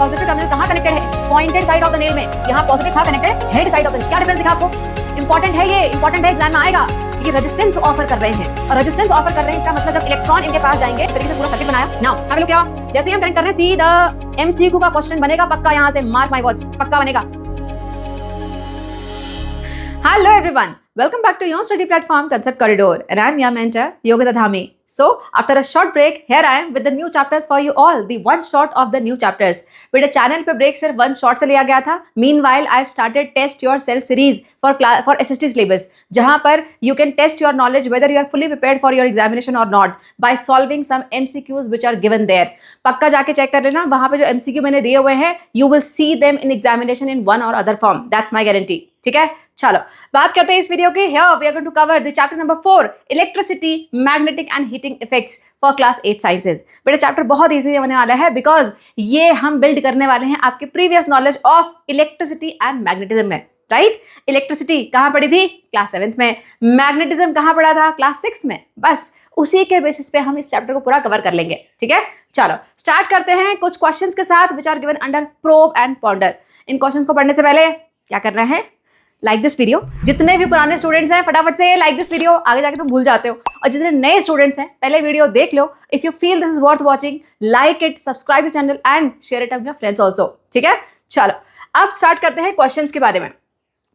Positive terminal कहाँ connected है? Pointed side of the nail में। यहाँ पॉजिटिव कहाँ कनेक्टेड है? Head side of the nail. क्या डिफरेंस दिखा आपको? इंपॉर्टेंट है ये, इंपॉर्टेंट है, एग्जाम में आएगा। ये रेजिस्टेंस ऑफर कर रहे हैं और रेजिस्टेंस ऑफर कर रहे हैं इसका मतलब जब इलेक्ट्रॉन इनके पास जाएंगे इस तरीके से पूरा सर्किट बनाया ना। हम लोग क्या जैसे ही हम कनेक्ट कर रहे हैं सीधा एमसीक्यू का क्वेश्चन बनेगा पक्का, यहाँ से मार्क माय वर्ड्स, पक्का बनेगा। Hello everyone, welcome back to your study platform Concept Corridor and I am your mentor Yogita Dhami. So after a short break, here I am with the new chapters for you all, the one shot of the new chapters. मेरे channel पे break सिर्फ one shot से लिया गया था. Meanwhile, I've started Test Yourself series for SST syllabus, जहाँ पर you can test your knowledge whether you are fully prepared for your examination or not by solving some MCQs which are given there. पक्का जाके check कर लेना, वहाँ पे जो MCQ मैंने दिए हुए हैं, you will see them in examination in one or other form. That's my guarantee. ठीक है, चलो बात करते हैं इस वीडियो की। Here we are going to cover the chapter number 4, electricity, magnetic and heating effects for class 8 sciences. बेटा chapter बहुत इजी होने वाला है बिकॉज ये हम बिल्ड करने वाले हैं आपके previous knowledge of electricity and magnetism में, राइट? इलेक्ट्रिसिटी कहाँ पढ़ी थी? क्लास 7th में। मैग्नेटिज्म कहाँ पढ़ा था? क्लास 6th में। बस उसी के बेसिस पे हम इस चैप्टर को पूरा कवर कर लेंगे, ठीक है? चलो स्टार्ट करते हैं कुछ क्वेश्चंस के साथ which are given under probe and ponder. इन क्वेश्चंस को पढ़ने से पहले क्या करना है? Like this video. जितने भी पुराने स्टूडेंट्स हैं फटाफट से लाइक दिस वीडियो, आगे जाके तुम भूल जाते हो। और जितने नए स्टूडेंट्स हैं पहले वीडियो देख लो। If you feel this is worth watching, like it, subscribe the channel and share it with your friends also, ठीक है? चलो अब स्टार्ट करते हैं क्वेश्चंस के बारे में।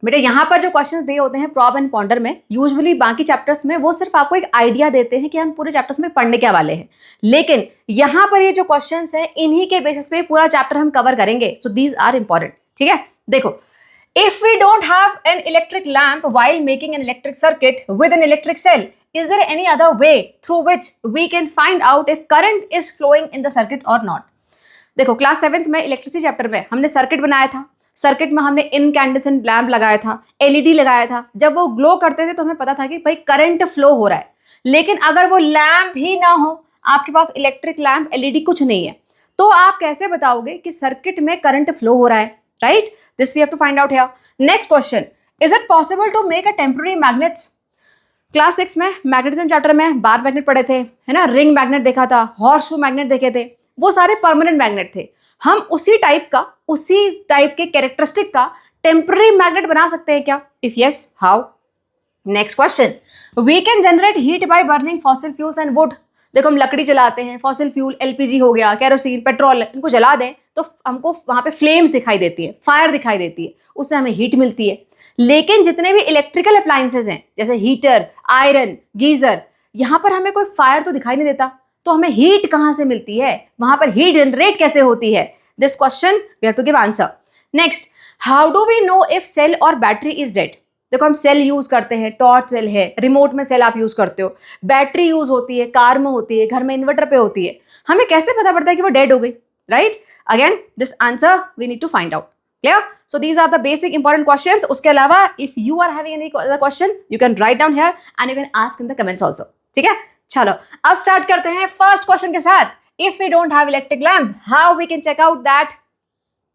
बेटा यहाँ पर जो क्वेश्चंस दिए होते हैं प्रॉब एंड पॉन्डर में, यूजुअली बाकी चैप्टर्स में वो सिर्फ आपको एक आइडिया देते हैं कि हम पूरे चैप्टर्स में पढ़ने के वाले हैं, लेकिन यहाँ पर ये जो क्वेश्चंस हैं इन्हीं के बेसिस पे पूरा चैप्टर हम कवर करेंगे। सो दीज आर इंपॉर्टेंट, ठीक है? देखो, if we don't have an electric lamp while making an electric circuit with an electric cell, is there any other way through which we can find out if current is flowing in the circuit or not? देखो class 7th में electricity chapter में हमने circuit बनाया था। Circuit में हमने incandescent lamp लगाया था, एलईडी लगाया था। जब वो ग्लो करते थे तो हमें पता था कि भाई करंट फ्लो हो रहा है। लेकिन अगर वो लैम्प ही ना हो, आपके पास इलेक्ट्रिक लैम्प एलईडी कुछ नहीं है, तो आप कैसे बताओगे कि सर्किट में करंट फ्लो हो रहा है? Right? This we have to find out here. Next question. Is it possible to make a temporary magnets? Class 6 में मैग्नेटिज्म चैप्टर में बार मैग्नेट पढ़े थे, है ना? रिंग मैग्नेट देखा था, हॉर्स शू मैग्नेट देखे थे, वो सारे परमानेंट मैग्नेट थे। हम उसी टाइप के कैरेक्टरिस्टिक का टेम्पररी मैग्नेट बना सकते हैं क्या? If yes, how? Next question. We can generate heat by burning fossil fuels and wood. देखो हम लकड़ी जलाते हैं, फॉसिल फ्यूल, एलपीजी हो गया, केरोसिन, पेट्रोल, इनको जला दें तो हमको वहाँ पे फ्लेम्स दिखाई देती है, फायर दिखाई देती है, उससे हमें हीट मिलती है। लेकिन जितने भी इलेक्ट्रिकल अप्लायंसेज हैं जैसे हीटर, आयरन, गीजर, यहाँ पर हमें कोई फायर तो दिखाई नहीं देता, तो हमें हीट कहाँ से मिलती है? वहाँ पर हीट जनरेट कैसे होती है? This question we have to give answer. Next, how do we know if cell और बैटरी इज डेड? देखो हम सेल यूज करते हैं, टॉर्च सेल है, रिमोट में सेल आप यूज करते हो, बैटरी यूज होती है, कार में होती है, घर में इन्वर्टर पे होती है। हमें कैसे पता पड़ता है कि वो डेड हो गई? Right? Again this answer we need to find out. Clear? So these are the basic important questions. उसके अलावा if you are having any other question you can write down here and you can ask in the comments also, ठीक है? चलो अब start करते हैं first question के साथ। If we don't have electric lamp, how we can check out that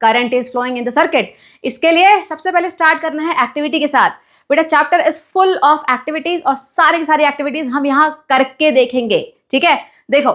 current is flowing in the circuit? इसके लिए सबसे पहले स्टार्ट करना है एक्टिविटी के साथ। बेटा chapter is full of activities और सारी की सारी एक्टिविटीज हम यहाँ करके देखेंगे, ठीक है? देखो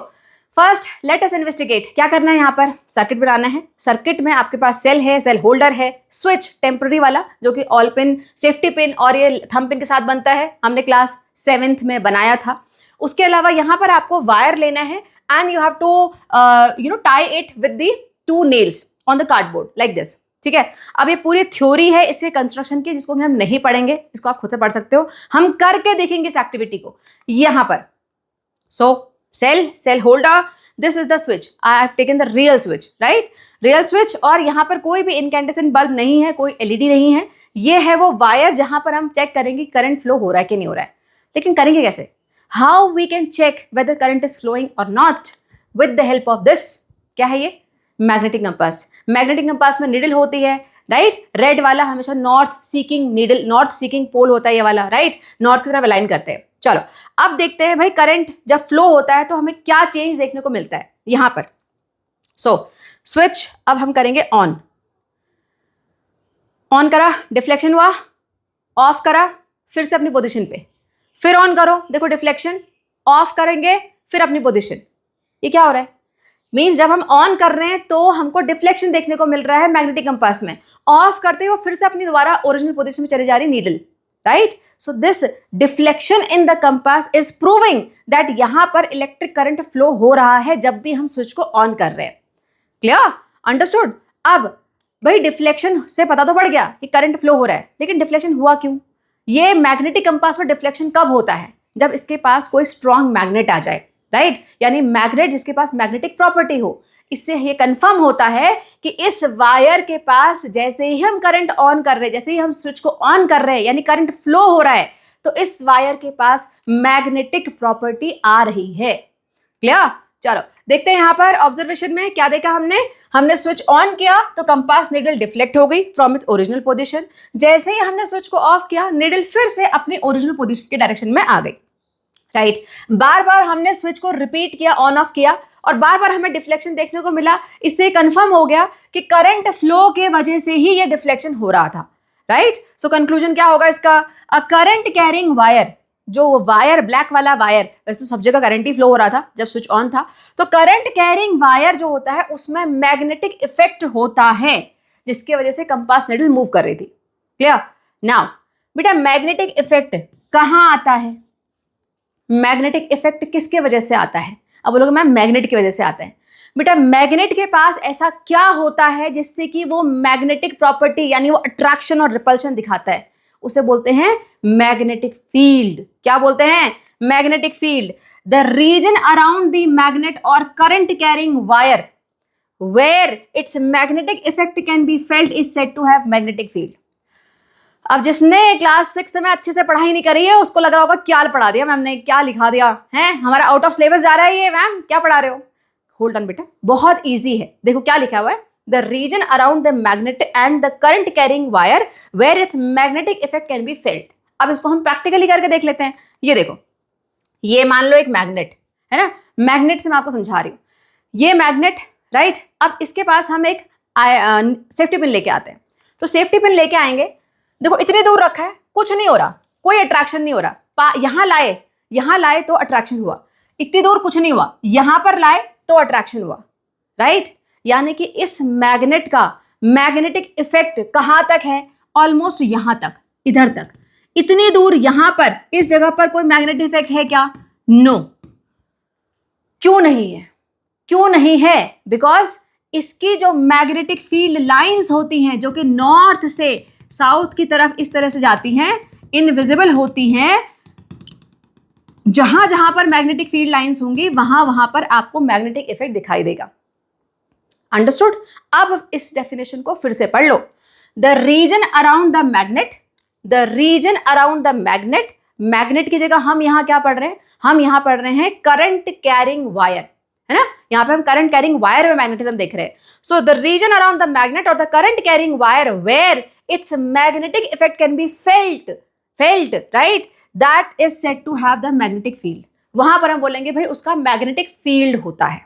फर्स्ट लेट अस इन्वेस्टिगेट। क्या करना है? यहाँ पर सर्किट बनाना है। सर्किट में आपके पास सेल है, सेल होल्डर है, स्विच टेम्पररी वाला जो कि ऑल पिन, सेफ्टी पिन और ये थंब पिन के साथ बनता है, हमने क्लास 7th में बनाया था। उसके अलावा यहाँ पर आपको वायर लेना है and you have to tie it with the 2 nails on the cardboard like this, ठीक है? अब ये पूरी थ्योरी है इससे कंस्ट्रक्शन की, जिसको हम नहीं पढ़ेंगे, इसको आप खुद से पढ़ सकते हो। हम करके देखेंगे इस एक्टिविटी को यहाँ पर। So cell holder, this is the switch, I have taken the real switch, right? Real switch. और यहाँ पर कोई भी इनकैंडेसेंट बल्ब नहीं है, कोई एलईडी नहीं है। ये है वो वायर जहां पर हम चेक करेंगे करंट फ्लो हो रहा है कि नहीं हो रहा है। लेकिन करेंगे कैसे? How we can check whether current is flowing और not? With the help of this, क्या है ये? Magnetic compass. मैग्नेटिक कंपास में नीडल होती है, राइट? रेड वाला हमेशा north seeking needle, north seeking pole होता है ये वाला, राइट? नॉर्थ की तरफ अलाइन करते हैं। चलो अब देखते हैं भाई करंट जब फ्लो होता है तो हमें क्या चेंज देखने को मिलता है यहाँ पर। सो स्विच अब हम करेंगे ऑन करा, डिफ्लेक्शन हुआ, ऑफ करा, फिर से अपनी पोजीशन पे, फिर ऑन करो, देखो डिफ्लेक्शन, ऑफ करेंगे, फिर अपनी पोजीशन। ये क्या हो रहा है? मीन्स जब हम ऑन कर रहे हैं तो हमको डिफ्लेक्शन देखने को मिल रहा है मैग्नेटिक कंपास में, ऑफ करते ही वो फिर से अपनी दोबारा ओरिजिनल पोजीशन में चली जा रही needle, right. So this deflection in the compass is proving that यहां पर इलेक्ट्रिक करंट फ्लो हो रहा है जब भी हम स्विच को ऑन कर रहे हैं। Clear, understood. अब भाई डिफ्लेक्शन से पता तो पड़ गया कि करंट फ्लो हो रहा है, लेकिन डिफ्लेक्शन हुआ क्यों? ये मैग्नेटिक कंपास में डिफ्लेक्शन कब होता है? जब इसके पास कोई स्ट्रॉन्ग मैग्नेट आ जाए, राइट, यानी मैग्नेट जिसके पास मैग्नेटिक प्रॉपर्टी हो। इससे ये कंफर्म होता है कि इस वायर के पास जैसे ही हम करंट ऑन कर रहे हैं, जैसे ही हम स्विच को ऑन कर रहे हैं, यानी करंट फ्लो हो रहा है, तो इस वायर के पास मैग्नेटिक प्रॉपर्टी आ रही है। क्लियर? चलो देखते हैं यहां पर ऑब्जर्वेशन में क्या देखा हमने स्विच ऑन किया तो कंपास नीडल डिफ्लेक्ट हो गई फ्रॉम इट्स ओरिजिनल पोजीशन। जैसे ही हमने स्विच को ऑफ किया, नीडल फिर से अपनी ओरिजिनल पोजीशन के डायरेक्शन में आ गई, राइट। बार बार हमने स्विच को रिपीट किया, ऑन ऑफ किया, और बार बार हमें डिफ्लेक्शन देखने को मिला। इससे कंफर्म हो गया कि करंट फ्लो के वजह से ही ये डिफ्लेक्शन हो रहा था, राइट। सो कंक्लूजन क्या होगा इसका? अ करंट कैरिंग वायर, जो वायर ब्लैक वाला वायर, वैसे तो सब जगह करंट ही फ्लो हो रहा था जब स्विच ऑन था, तो करंट कैरिंग वायर जो होता है उसमें मैग्नेटिक इफेक्ट होता है जिसकी वजह से कंपास नीडल मूव कर रही थी। क्लियर? नाउ बेटा मैग्नेटिक इफेक्ट कहाँ आता है? मैग्नेटिक इफेक्ट किसके वजह से आता है? अब बोलोगे मैम मैग्नेट की वजह से आता है। बेटा मैग्नेट के पास ऐसा क्या होता है जिससे कि वो मैग्नेटिक प्रॉपर्टी यानी वो अट्रैक्शन और रिपल्शन दिखाता है? उसे बोलते हैं मैग्नेटिक फील्ड। क्या बोलते हैं? Magnetic field. The region around the magnet और current carrying wire where its magnetic effect can be felt is said to have magnetic field. अब जिसने क्लास 6 में अच्छे से पढ़ाई नहीं करी है उसको लग रहा होगा क्या पढ़ा दिया मैम ने, क्या लिखा दिया है, हमारा आउट ऑफ सिलेबस जा रहा है ये, मैम क्या पढ़ा रहे हो? होल्ड ऑन बेटा, बहुत इजी है। देखो क्या लिखा हुआ है, the region around the magnet and the current carrying wire where its magnetic effect can be felt. अब इसको हम प्रैक्टिकली करके देख लेते हैं। ये देखो, ये मान लो एक मैग्नेट है ना, मैग्नेट से मैं आपको समझा रही हूँ। ये मैग्नेट, राइट। अब इसके पास हम एक सेफ्टी पिन लेके आते हैं। तो सेफ्टी पिन लेके आएंगे, देखो इतनी दूर रखा है, कुछ नहीं हो रहा, कोई अट्रैक्शन नहीं हो रहा। यहां लाए तो अट्रैक्शन हुआ, इतनी दूर कुछ नहीं हुआ, यहां पर लाए तो अट्रैक्शन हुआ, राइट। यानी कि इस मैग्नेट का मैग्नेटिक इफेक्ट कहां तक है? ऑलमोस्ट यहां तक, इधर तक। इतनी दूर यहां पर इस जगह पर कोई मैग्नेटिक इफेक्ट है क्या? नो। क्यों नहीं है? क्यों नहीं है? बिकॉज इसकी जो मैग्नेटिक फील्ड लाइंस होती हैं जो कि नॉर्थ से साउथ की तरफ इस तरह से जाती हैं, इनविजिबल होती हैं। जहां जहां पर मैग्नेटिक फील्ड लाइंस होंगी वहां वहां पर आपको मैग्नेटिक इफेक्ट दिखाई देगा। अंडरस्टूड? अब इस डेफिनेशन को फिर से पढ़ लो। The region around the magnet, the region around the magnet, magnet की जगह हम यहां क्या पढ़ रहे हैं? हम यहां पढ़ रहे हैं करंट कैरिंग वायर, है ना। यहां पे हम करंट कैरिंग वायर में मैग्नेटिज्म देख रहे हैं। So the region around the magnet और the current carrying wire where its magnetic effect can be felt, right, that is said to have the magnetic field। वहां पर हम बोलेंगे भाई उसका मैग्नेटिक फील्ड होता है।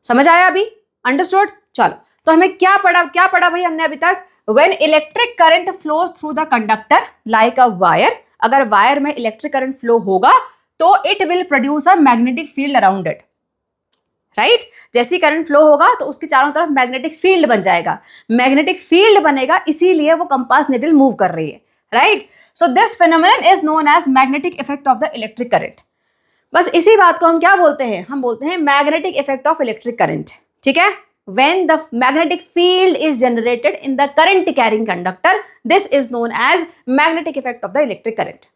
समझ आया अभी? अंडरस्टूड? चलो तो हमें क्या पढ़ा भाई हमने अभी तक? when electric current flows through the conductor like a wire, अगर वायर में इलेक्ट्रिक करंट फ्लो होगा तो it will produce a magnetic field around it, right. जैसे करंट फ्लो होगा तो उसके चारों तरफ मैग्नेटिक फील्ड बन जाएगा, मैग्नेटिक फील्ड बनेगा, इसीलिए वो कंपास नीडल मूव कर रही है, right. So this phenomenon is known as magnetic effect of the electric current. बस इसी बात को हम क्या बोलते हैं? हम बोलते हैं magnetic effect of electric current, ठीक है। when the magnetic field is generated in the current carrying conductor, this is known as magnetic effect of the electric current।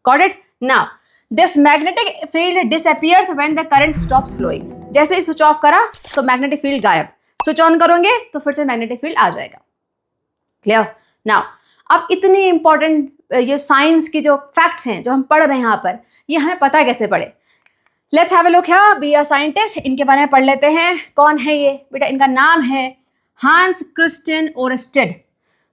Got it? Now this magnetic field disappears when the current stops flowing। जैसे ही switch off करा तो magnetic field गायब, switch on करोगे तो फिर से magnetic field आ जाएगा। Clear? Now अब इतनी इंपॉर्टेंट ये साइंस की जो फैक्ट्स हैं जो हम पढ़ रहे हैं यहाँ पर, ये हमें पता कैसे पढ़े? Let's have a look here, be a scientist. इनके बारे में पढ़ लेते हैं। कौन है ये? बेटा इनका नाम है हांस क्रिस्टियन ओरस्टेड।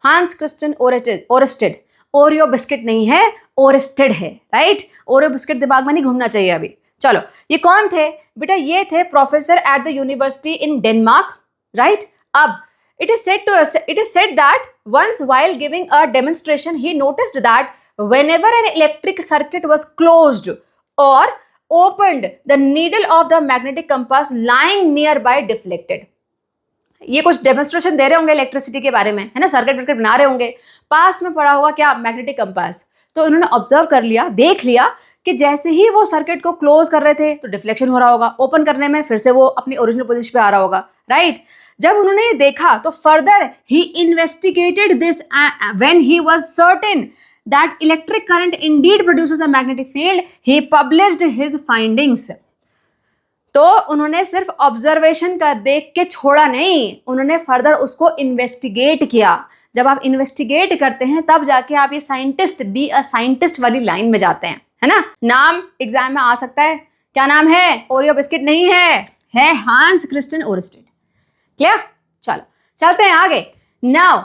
हांस क्रिस्टियन ओरस्टेड। ओरियो बिस्किट नहीं है, ओरस्टेड है, राइट। ओरियो बिस्किट दिमाग में नहीं घूमना चाहिए अभी। चलो ये कौन थे? बेटा ये थे professor at the university in Denmark, right. अब it is said that once while giving a demonstration he noticed that whenever an electric circuit was closed or opened the needle of the magnetic compass lying nearby deflected. ये कुछ demonstration दे रहे होंगे electricity के बारे में, है ना, circuit वर्किट बना रहे होंगे, पास में पड़ा होगा क्या, मैग्नेटिक कंपास। तो उन्होंने ऑब्जर्व कर लिया, देख लिया कि जैसे ही वो सर्किट को क्लोज कर रहे थे तो डिफ्लेक्शन हो रहा होगा, ओपन करने में फिर से वो अपनी ओरिजिनल पोजीशन पे आ रहा होगा, राइट। जब उन्होंने ये देखा तो further he investigated this when he was certain that electric current Indeed produces a magnetic field, he published his findings. तो उन्होंने सिर्फ ऑब्जर्वेशन कर देख के छोड़ा नहीं, उन्होंने फर्दर उसको इन्वेस्टिगेट किया। जब आप इन्वेस्टिगेट करते हैं तब जाके आप ये साइंटिस्ट, बी अ साइंटिस्ट वाली लाइन में जाते हैं, है ना। नाम एग्जाम में आ सकता है, क्या नाम है, ओरियो बिस्किट नहीं है हांस क्रिस्टियन ओरस्टेड। क्लियर, चलो चलते हैं आगे। Now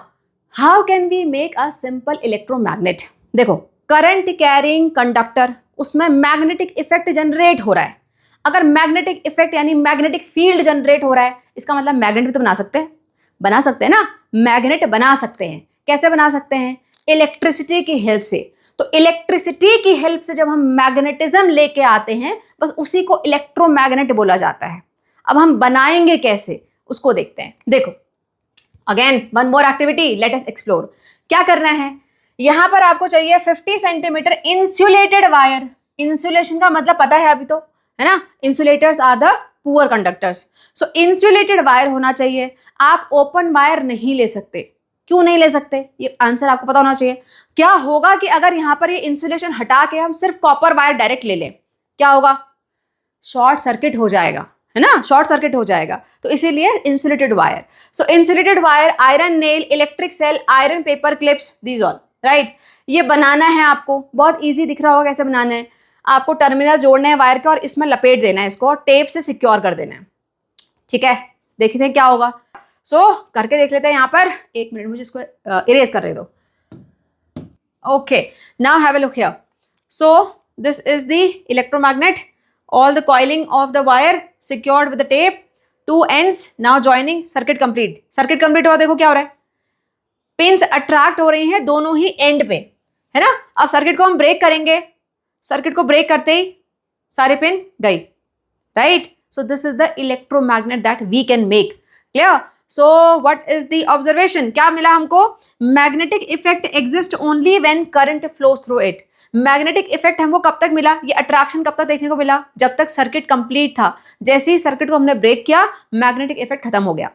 how can we make a simple electromagnet. देखो, करंट कैरिंग कंडक्टर, उसमें मैग्नेटिक इफेक्ट जनरेट हो रहा है। अगर मैग्नेटिक इफेक्ट यानी मैग्नेटिक फील्ड जनरेट हो रहा है, इसका मतलब मैग्नेट भी तो बना सकते हैं ना, मैग्नेट बना सकते हैं। कैसे बना सकते हैं, इलेक्ट्रिसिटी की हेल्प से। तो इलेक्ट्रिसिटी की हेल्प से जब हम मैग्नेटिज्म लेके आते हैं, बस उसी को इलेक्ट्रोमैग्नेट बोला जाता है। अब हम बनाएंगे कैसे, उसको देखते हैं। देखो, again one more activity, let us explore. क्या करना है, यहां पर आपको चाहिए 50 सेंटीमीटर इंसुलेटेड वायर। इंसुलेशन का मतलब पता है अभी तो, है ना, insulators are the poor conductors. So insulated wire होना चाहिए। आप ओपन वायर नहीं ले सकते। क्यों नहीं ले सकते, ये आंसर आपको पता होना चाहिए। क्या होगा कि अगर यहां पर ये इंसुलेशन हटा के हम सिर्फ कॉपर वायर डायरेक्ट ले लें, क्या होगा, शॉर्ट सर्किट हो जाएगा, है ना, शॉर्ट सर्किट हो जाएगा। तो इसीलिए insulated wire. So insulated wire, iron nail, electric cell, iron paper clips, these all, right. ये बनाना है आपको, बहुत ईजी दिख रहा होगा कैसे बनाना है। आपको टर्मिनल जोड़ने हैं वायर के और इसमें लपेट देना है, इसको टेप से सिक्योर कर देना है, ठीक है। देखते हैं क्या होगा। सो करके देख लेते हैं। यहाँ पर एक मिनट, मुझे इसको इरेज कर दो। Okay, now have a look here. So this is the electromagnet, all the coiling of the wire secured with the tape, 2 ends, now joining, circuit complete. Circuit complete हुआ, देखो क्या हो रहा है, पिन्स अट्रैक्ट हो रही हैं दोनों ही एंड पे, है ना। अब सर्किट को हम ब्रेक करेंगे, सर्किट को ब्रेक करते ही सारे पिन गई, right. So this is the electromagnet that we can make. Clear. So what is the observation, क्या मिला हमको, magnetic effect exist only when current flows through it. Magnetic effect हमको कब तक मिला, ये अट्रैक्शन कब तक देखने को मिला, जब तक सर्किट कंप्लीट था। जैसे ही सर्किट को हमने ब्रेक किया, मैग्नेटिक इफेक्ट खत्म हो गया।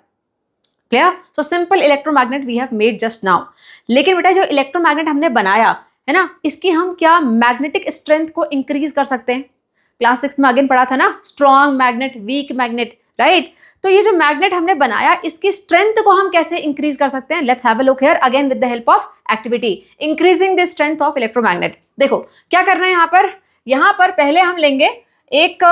Clear. So simple electromagnet we have made just now. लेकिन बेटा जो इलेक्ट्रोमैग्नेट हमने बनाया है ना, इसकी हम क्या मैग्नेटिक स्ट्रेंथ को इंक्रीज कर सकते हैं। क्लास 6 में अगेन पढ़ा था ना, strong magnet, weak magnet, right. तो ये जो मैग्नेट हमने बनाया, इसकी स्ट्रेंथ को हम कैसे इंक्रीज कर सकते हैं। Let's have a look here again with the help of activity, increasing the strength of electromagnet. देखो क्या करना है यहाँ पर पहले हम लेंगे एक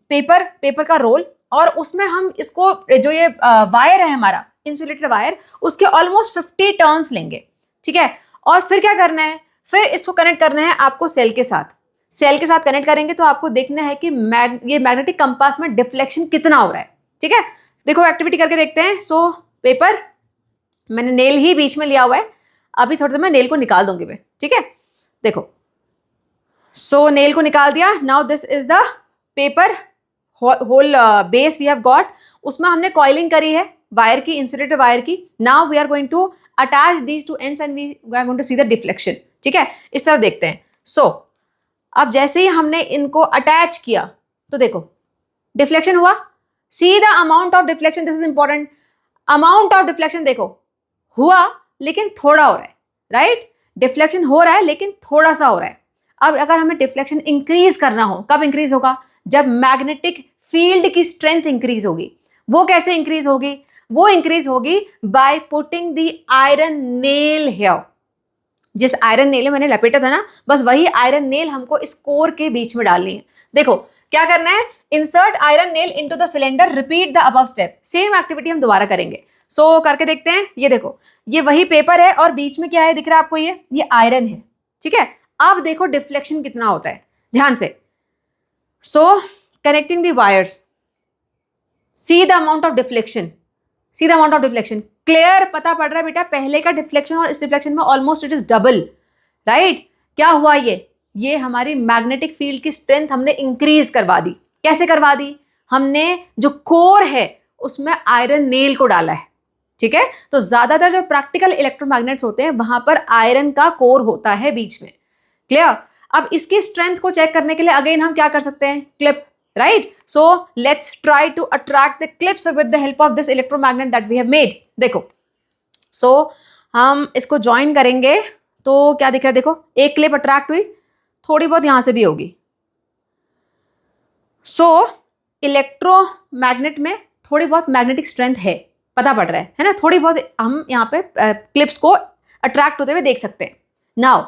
पेपर का रोल, और उसमें हम इसको, जो ये वायर है हमारा इंसुलेटेड वायर, उसके ऑलमोस्ट 50 टर्न्स लेंगे, ठीक है। और फिर क्या करना है, फिर इसको कनेक्ट करना है आपको सेल के साथ। सेल के साथ कनेक्ट करेंगे तो आपको देखना है कि ये मैग्नेटिक कंपास में डिफ्लेक्शन कितना हो रहा है, ठीक है। देखो एक्टिविटी करके देखते हैं। सो पेपर, मैंने नेल ही बीच में लिया हुआ है, अभी थोड़ी देर में नेल को निकाल दूंगी मैं, ठीक है। देखो, सो नेल को निकाल दिया। Now this is the paper hole base we have got, उसमें हमने कॉइलिंग करी है वायर की, इंसुलेटेड वायर की। Now we are going to attach these 2 ends and we are going to see the deflection, ठीक है। इस तरह देखते हैं। सो अब जैसे ही हमने इनको अटैच किया तो देखो डिफ्लेक्शन हुआ। See the amount of deflection, this is important. Amount of deflection देखो हुआ, लेकिन थोड़ा हो रहा है, राइट। डिफ्लेक्शन हो रहा है लेकिन थोड़ा सा हो रहा है। अब अगर हमें डिफ्लेक्शन इंक्रीज करना हो, कब इंक्रीज होगा, जब मैग्नेटिक फील्ड की स्ट्रेंथ इंक्रीज होगी। वो कैसे इंक्रीज होगी, वो इंक्रीज होगी by putting the iron nail here. जिस आयरन नेल में मैंने लपेटा था ना, बस वही आयरन नेल हमको इस कोर के बीच में डालनी है। देखो क्या करना है, insert iron nail into the cylinder, repeat the above step. Same activity हम दोबारा करेंगे। सो करके देखते हैं। ये देखो, ये वही पेपर है और बीच में क्या है दिख रहा है आपको, ये आयरन है, ठीक है। अब देखो डिफ्लेक्शन कितना होता है, ध्यान से। सो connecting the wires, see the amount of deflection, see the amount of deflection. Clear पता पड़ रहा है बेटा, पहले का डिफ्लेक्शन और इस डिफ्लेक्शन में almost it is double, right. क्या हुआ, ये ये हमारी मैग्नेटिक फील्ड की स्ट्रेंथ हमने इंक्रीज करवा दी। कैसे करवा दी? हमने जो कोर है उसमें आयरन नेल को डाला है, ठीक है। तो ज्यादातर जो प्रैक्टिकल इलेक्ट्रोमैग्नेट्स होते हैं वहां पर आयरन का कोर होता है बीच में। क्लियर? अब इसकी स्ट्रेंथ को चेक करने के लिए अगेन हम क्या कर सकते हैं? Clip, right? So let's try to attract the clips with the help of this electromagnet that we have made. देखो, सो हम इसको ज्वाइन करेंगे तो क्या दिख रहा है? देखो, एक क्लिप अट्रैक्ट हुई, थोड़ी बहुत यहां से भी होगी। सो इलेक्ट्रोमैग्नेट में थोड़ी बहुत मैग्नेटिक स्ट्रेंथ है, पता पड़ रहा है ना? थोड़ी बहुत हम यहाँ पे क्लिप्स को अट्रैक्ट होते हुए देख सकते हैं। नाउ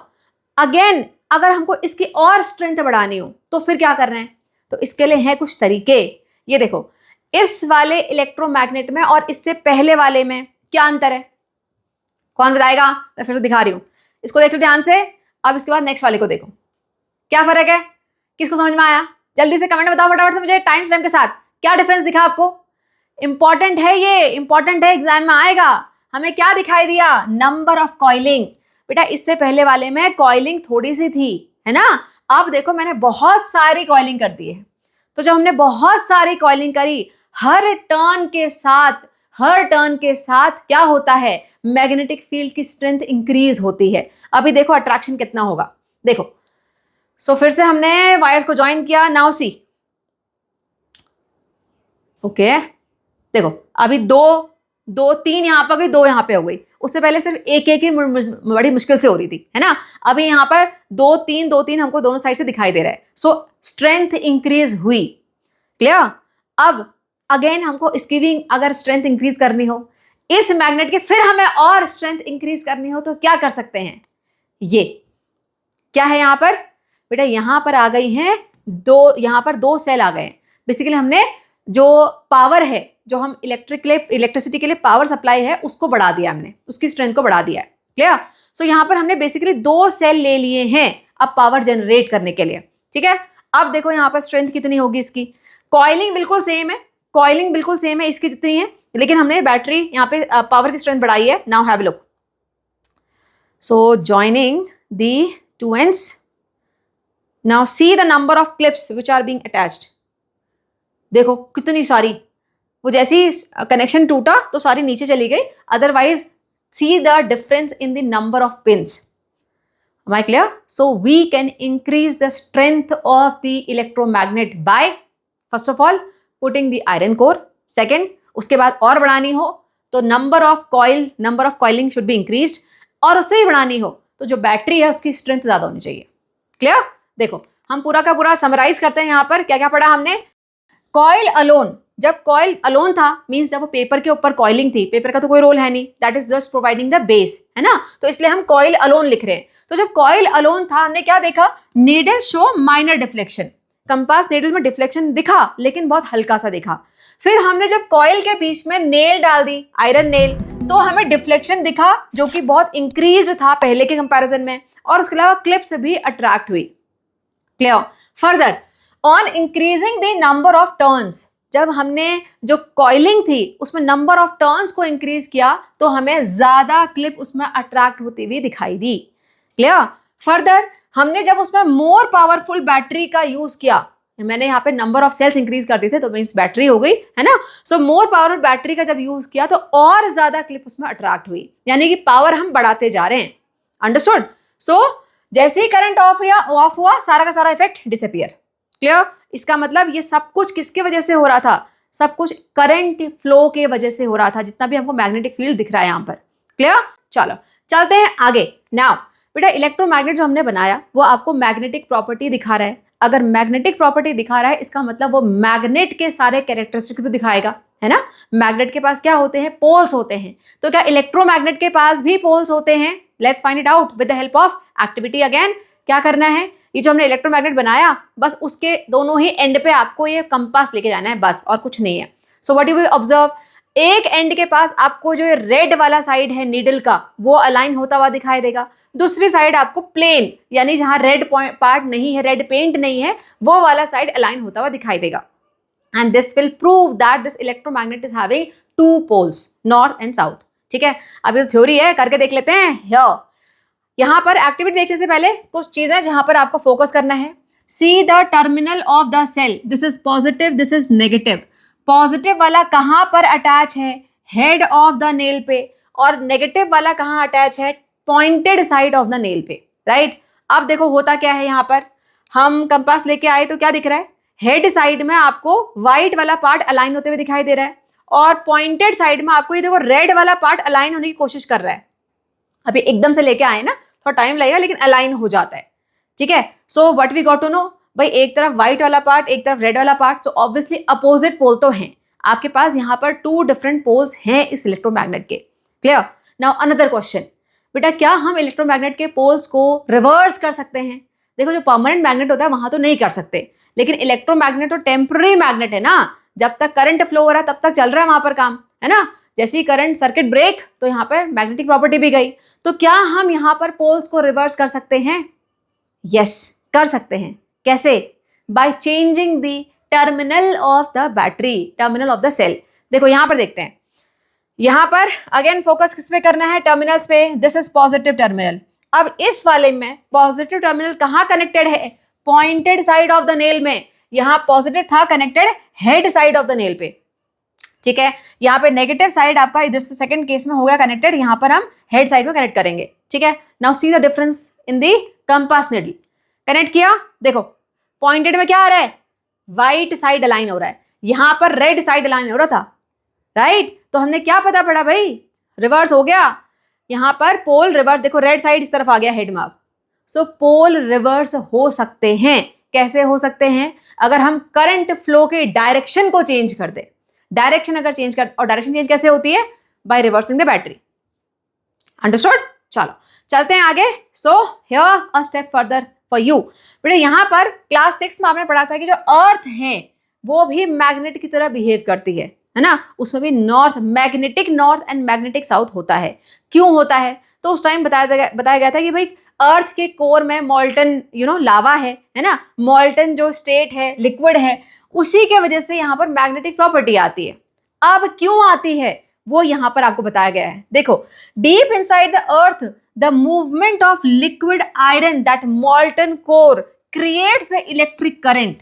अगेन अगर हमको इसकी और स्ट्रेंथ बढ़ानी हो तो फिर क्या करना है? तो इसके लिए है कुछ तरीके। ये देखो, इस वाले इलेक्ट्रोमैग्नेट में और इससे पहले वाले में क्या अंतर है? कौन बताएगा? मैं फिर से दिखा रही हूं, इसको देख लो ध्यान से। अब इसके बाद नेक्स्ट वाले को देखो, क्या फर्क है? किसको समझ में आया? जल्दी से कमेंट में बताओ फटाफट से मुझे, टाइम स्टैम्प के साथ। क्या डिफरेंस दिखा आपको? इंपॉर्टेंट है, ये इंपॉर्टेंट है, एग्जाम में आएगा। हमें क्या दिखाई दिया? Number of coiling. बेटा इससे पहले वाले में कॉइलिंग थोड़ी सी थी, है ना? अब देखो मैंने बहुत सारी कॉइलिंग कर दी है। तो जब हमने बहुत सारी कॉइलिंग करी, हर टर्न के साथ क्या होता है? मैग्नेटिक फील्ड की स्ट्रेंथ इंक्रीज होती है। अभी देखो अट्रैक्शन कितना होगा, देखो। सो फिर से हमने वायर्स को ज्वाइन किया, नाउ सी। ओके, देखो अभी दो तीन यहां पर गई, दो यहां पे हो गई। उससे पहले सिर्फ एक एक ही बड़ी मुश्किल से हो रही थी, है ना? अभी यहां पर दो तीन हमको दोनों साइड से दिखाई दे रहा है। सो स्ट्रेंथ इंक्रीज हुई। क्लियर? अब अगेन हमको इसकी भी अगर स्ट्रेंथ इंक्रीज करनी हो, इस मैग्नेट की फिर हमें और स्ट्रेंथ इंक्रीज करनी हो, तो क्या कर सकते हैं? ये क्या है यहां पर? बेटा यहां पर आ गई हैं यहां पर दो सेल आ गए। बेसिकली हमने जो पावर है, जो हम इलेक्ट्रिसिटी के लिए पावर सप्लाई है, उसको बढ़ा दिया हमने, उसकी स्ट्रेंथ को बढ़ा दिया है। क्लियर? सो यहां पर हमने बेसिकली दो सेल ले लिए हैं अब पावर जनरेट करने के लिए, ठीक है। अब देखो यहां पर स्ट्रेंथ कितनी होगी इसकी? कॉइलिंग बिल्कुल सेम है इसकी जितनी है, लेकिन हमने बैटरी यहाँ पे पावर की स्ट्रेंथ बढ़ाई है। Now have a look. So joining the two ends. Now see the number of clips which are being attached. देखो कितनी सारी, वो जैसी कनेक्शन टूटा तो सारी नीचे चली गई, otherwise see the difference in the number of pins. Am I clear? So we can increase the strength of the electromagnet by first of all putting the iron core. Second, उसके बाद और बढ़ानी हो तो number of coiling should be increased, और उससे ही बढ़ानी हो तो जो बैटरी है उसकी स्ट्रेंथ ज्यादा होनी चाहिए। क्लियर? देखो हम पूरा का पूरा समराइज करते हैं। यहां पर क्या क्या पढ़ा हमने? कॉइल अलोन, जब कॉइल अलोन था मींस जब वो पेपर के ऊपर कॉइलिंग थी, पेपर का तो कोई रोल है नहीं, that is just providing the base, है ना? तो इसलिए हम कॉइल अलोन लिख रहे हैं। तो जब कॉइल अलोन था हमने क्या देखा? Needle show minor deflection, compass needle में डिफ्लेक्शन दिखा लेकिन बहुत हल्का सा दिखा। फिर हमने जब कॉइल के बीच में नेल डाल दी, आयरन नेल, तो हमें डिफ्लेक्शन दिखा जो कि बहुत इंक्रीज्ड था पहले के कंपैरिजन में, और उसके अलावा क्लिप्स भी अट्रैक्ट हुई। Clear? Further on increasing the number of turns, जब हमने जो कॉइलिंग थी उसमें नंबर ऑफ टर्न्स को इंक्रीज किया तो हमें ज्यादा क्लिप उसमें अट्रैक्ट होती हुई दिखाई दी। क्लियर? फर्दर हमने जब उसमें मोर पावरफुल बैटरी का यूज किया, मैंने यहाँ पे नंबर ऑफ सेल्स इंक्रीज कर दी थे तो मीन्स बैटरी हो गई, है ना? सो मोर पावरफुल बैटरी का जब यूज किया तो और ज्यादा क्लिप उसमें अट्रैक्ट हुई, यानी कि पावर हम बढ़ाते जा रहे हैं। अंडरस्टूड? सो जैसे ही करंट ऑफ हुआ सारा का सारा इफेक्ट डिसअपियर। क्लियर? इसका मतलब ये सब कुछ किसके वजह से हो रहा था? सब कुछ करंट फ्लो के वजह से हो रहा था, जितना भी हमको मैग्नेटिक फील्ड दिख रहा है यहाँ पर। क्लियर? चलो चलते हैं आगे। नाउ बेटा इलेक्ट्रोमैग्नेट जो हमने बनाया वो आपको मैग्नेटिक प्रॉपर्टी दिखा रहा है। अगर मैग्नेटिक प्रॉपर्टी दिखा रहा है इसका मतलब वो मैग्नेट के सारे कैरेक्टरिस्टिक्स भी दिखाएगा, है ना? मैग्नेट के पास क्या होते हैं? पोल्स होते हैं। तो क्या इलेक्ट्रोमैग्नेट के पास भी पोल्स होते हैं? Let's find it out with the help of activity. Again क्या करना है? ये जो हमने इलेक्ट्रोमैग्नेट बनाया बस उसके दोनों ही एंड पे आपको ये कंपास लेके जाना है, बस, और कुछ नहीं है। So what you will observe, एक एंड के पास आपको जो रेड वाला साइड है नीडल का वो अलाइन होता हुआ दिखाई देगा, दूसरी साइड आपको प्लेन यानी जहां रेड पार्ट नहीं है, रेड पेंट नहीं है, वो वाला साइड अलाइन होता हुआ दिखाई देगा। And this will prove that this electromagnet is having two poles, north and south. ठीक है, अब ये थ्योरी है, करके देख लेते हैं। हियर यहाँ पर एक्टिविटी देखने से पहले कुछ चीजें जहां पर आपको फोकस करना है. See the terminal of the cell. This is positive, this is negative. Positive वाला कहां पर अटैच है? हेड ऑफ द नेल पे. और नेगेटिव वाला कहां अटैच है? Pointed side of the nail पे. राइट. अब देखो होता क्या है, यहाँ पर हम कंपास लेके आए तो क्या दिख रहा है? हेड साइड में आपको व्हाइट वाला पार्ट अलाइन होते हुए दिखाई दे रहा है और पॉइंटेड साइड में आपको ये देखो रेड वाला पार्ट अलाइन होने की कोशिश कर रहा है. अभी एकदम से लेके आए ना, थोड़ा टाइम लगेगा लेकिन अलाइन हो जाता है. ठीक है. So what we got to know, भाई एक तरफ व्हाइट वाला पार्ट, एक तरफ रेड वाला पार्ट, तो ऑब्वियसली अपोजिट पोल तो हैं. आपके पास यहाँ पर 2 डिफरेंट पोल्स हैं इस इलेक्ट्रोमैग्नेट के. क्लियर. नाउ अनदर क्वेश्चन, बेटा क्या हम इलेक्ट्रोमैग्नेट के पोल्स को रिवर्स कर सकते हैं? देखो जो परमानेंट मैग्नेट होता है वहां तो नहीं कर सकते, लेकिन इलेक्ट्रोमैग्नेट तो टेम्पररी मैग्नेट है ना. जब तक करंट फ्लो हो रहा है तब तक चल रहा है वहां पर काम, है ना. जैसे ही करंट सर्किट ब्रेक तो यहाँ पर मैग्नेटिक प्रॉपर्टी भी गई. तो क्या हम यहाँ पर पोल्स को रिवर्स कर सकते हैं? यस, कर सकते हैं. कैसे? By changing the terminal of the battery, terminal of the cell. देखो यहां पर देखते हैं, यहां पर अगेन फोकस किस पे करना है? टर्मिनल्स पे. This is positive terminal. अब इस वाले में पॉजिटिव टर्मिनल कहां कनेक्टेड है? Pointed side of the nail में. यहां पॉजिटिव था connected head side of the nail पे. ठीक है. यहाँ पे नेगेटिव साइड आपका इस सेकंड केस में हो गया कनेक्टेड, यहाँ पर हम हेड साइड में कनेक्ट करेंगे. ठीक है. Now see the difference in the compass needle. Connect किया, देखो पॉइंटेड में क्या आ रहा है? व्हाइट साइड अलाइन हो रहा है, यहां पर रेड साइड अलाइन हो रहा था. राइट. तो हमने क्या पता पड़ा भाई? रिवर्स हो गया. यहां पर पोल रिवर्स, देखो रेड साइड इस तरफ आ गया हेड में अब. सो पोल रिवर्स हो सकते हैं. कैसे हो सकते हैं? अगर हम करंट फ्लो के डायरेक्शन को चेंज कर दे. डायरेक्शन अगर चेंज कर, और डायरेक्शन चेंज कैसे होती है? By reversing the battery. Understood. चलो चलते हैं आगे. So here a step further for you. बेटा यहाँ पर क्लास 6 में आपने पढ़ा था कि जो अर्थ है वो भी मैग्नेट की तरह बिहेव करती है ना. उसमें भी magnetic north and magnetic south होता है. क्यों होता है? तो उस टाइम बताया गया था कि भाई अर्थ के कोर में मॉल्टन लावा है ना. मॉल्टन जो स्टेट है, लिक्विड है, उसी के वजह से यहाँ पर मैग्नेटिक प्रॉपर्टी आती है. अब क्यों आती है वो यहाँ पर आपको बताया गया है. देखो, deep inside the earth the movement of liquid iron that मॉल्टन core creates the electric current.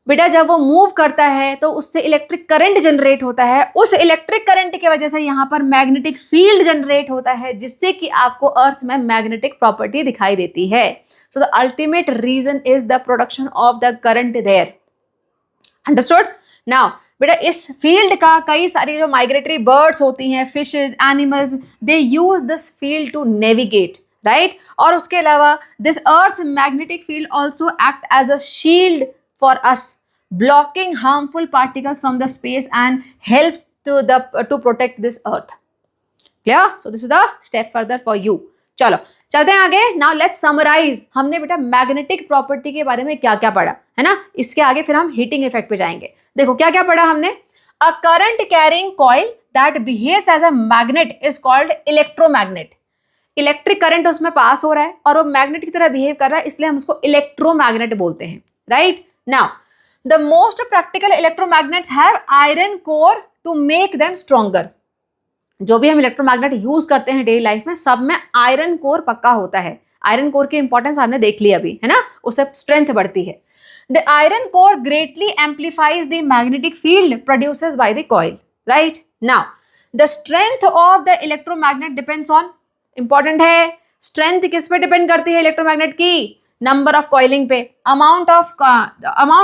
बेटा जब वो मूव करता है तो उससे इलेक्ट्रिक करंट जनरेट होता है. उस इलेक्ट्रिक करंट की वजह से यहाँ पर मैग्नेटिक फील्ड जनरेट होता है, जिससे कि आपको अर्थ में मैग्नेटिक प्रॉपर्टी दिखाई देती है. So the ultimate reason is the production of the current there. Understood. Now बेटा इस फील्ड का कई सारी जो माइग्रेटरी बर्ड्स होती हैं, fishes, animals, they use this field to navigate. Right. और उसके अलावा this earth magnetic field also act as a shield for us, blocking harmful particles from the space and helps to protect this earth. Clear? So this is the step further for you. चलो चलते हैं आगे. Now let's summarize. हमने बेटा magnetic property के बारे में क्या क्या पढ़ा है ना. इसके आगे फिर हम हीटिंग इफेक्ट पे जाएंगे. देखो क्या क्या पढ़ा हमने. A current carrying coil that behaves as a magnet is called electromagnet. Electric current उसमें पास हो रहा है और वो मैग्नेट की तरह बिहेव कर रहा है, इसलिए हम उसको इलेक्ट्रोमैग्नेट बोलते हैं. Right. Now, the most practical electromagnets have iron core to make them stronger. जो भी हम इलेक्ट्रोमैग्नेट यूज करते हैं डेली लाइफ में, सब में आयरन कोर पक्का होता है. आयरन कोर की इंपॉर्टेंस आपने देख ली अभी, है ना. उससे स्ट्रेंथ बढ़ती है. The iron core greatly amplifies the magnetic field produced by the coil. Right? Now, the strength of the electromagnet depends on, important है, strength किस पे डिपेंड करती है इलेक्ट्रोमैग्नेट की? नंबर ऑफ कॉइलिंग पे. Amount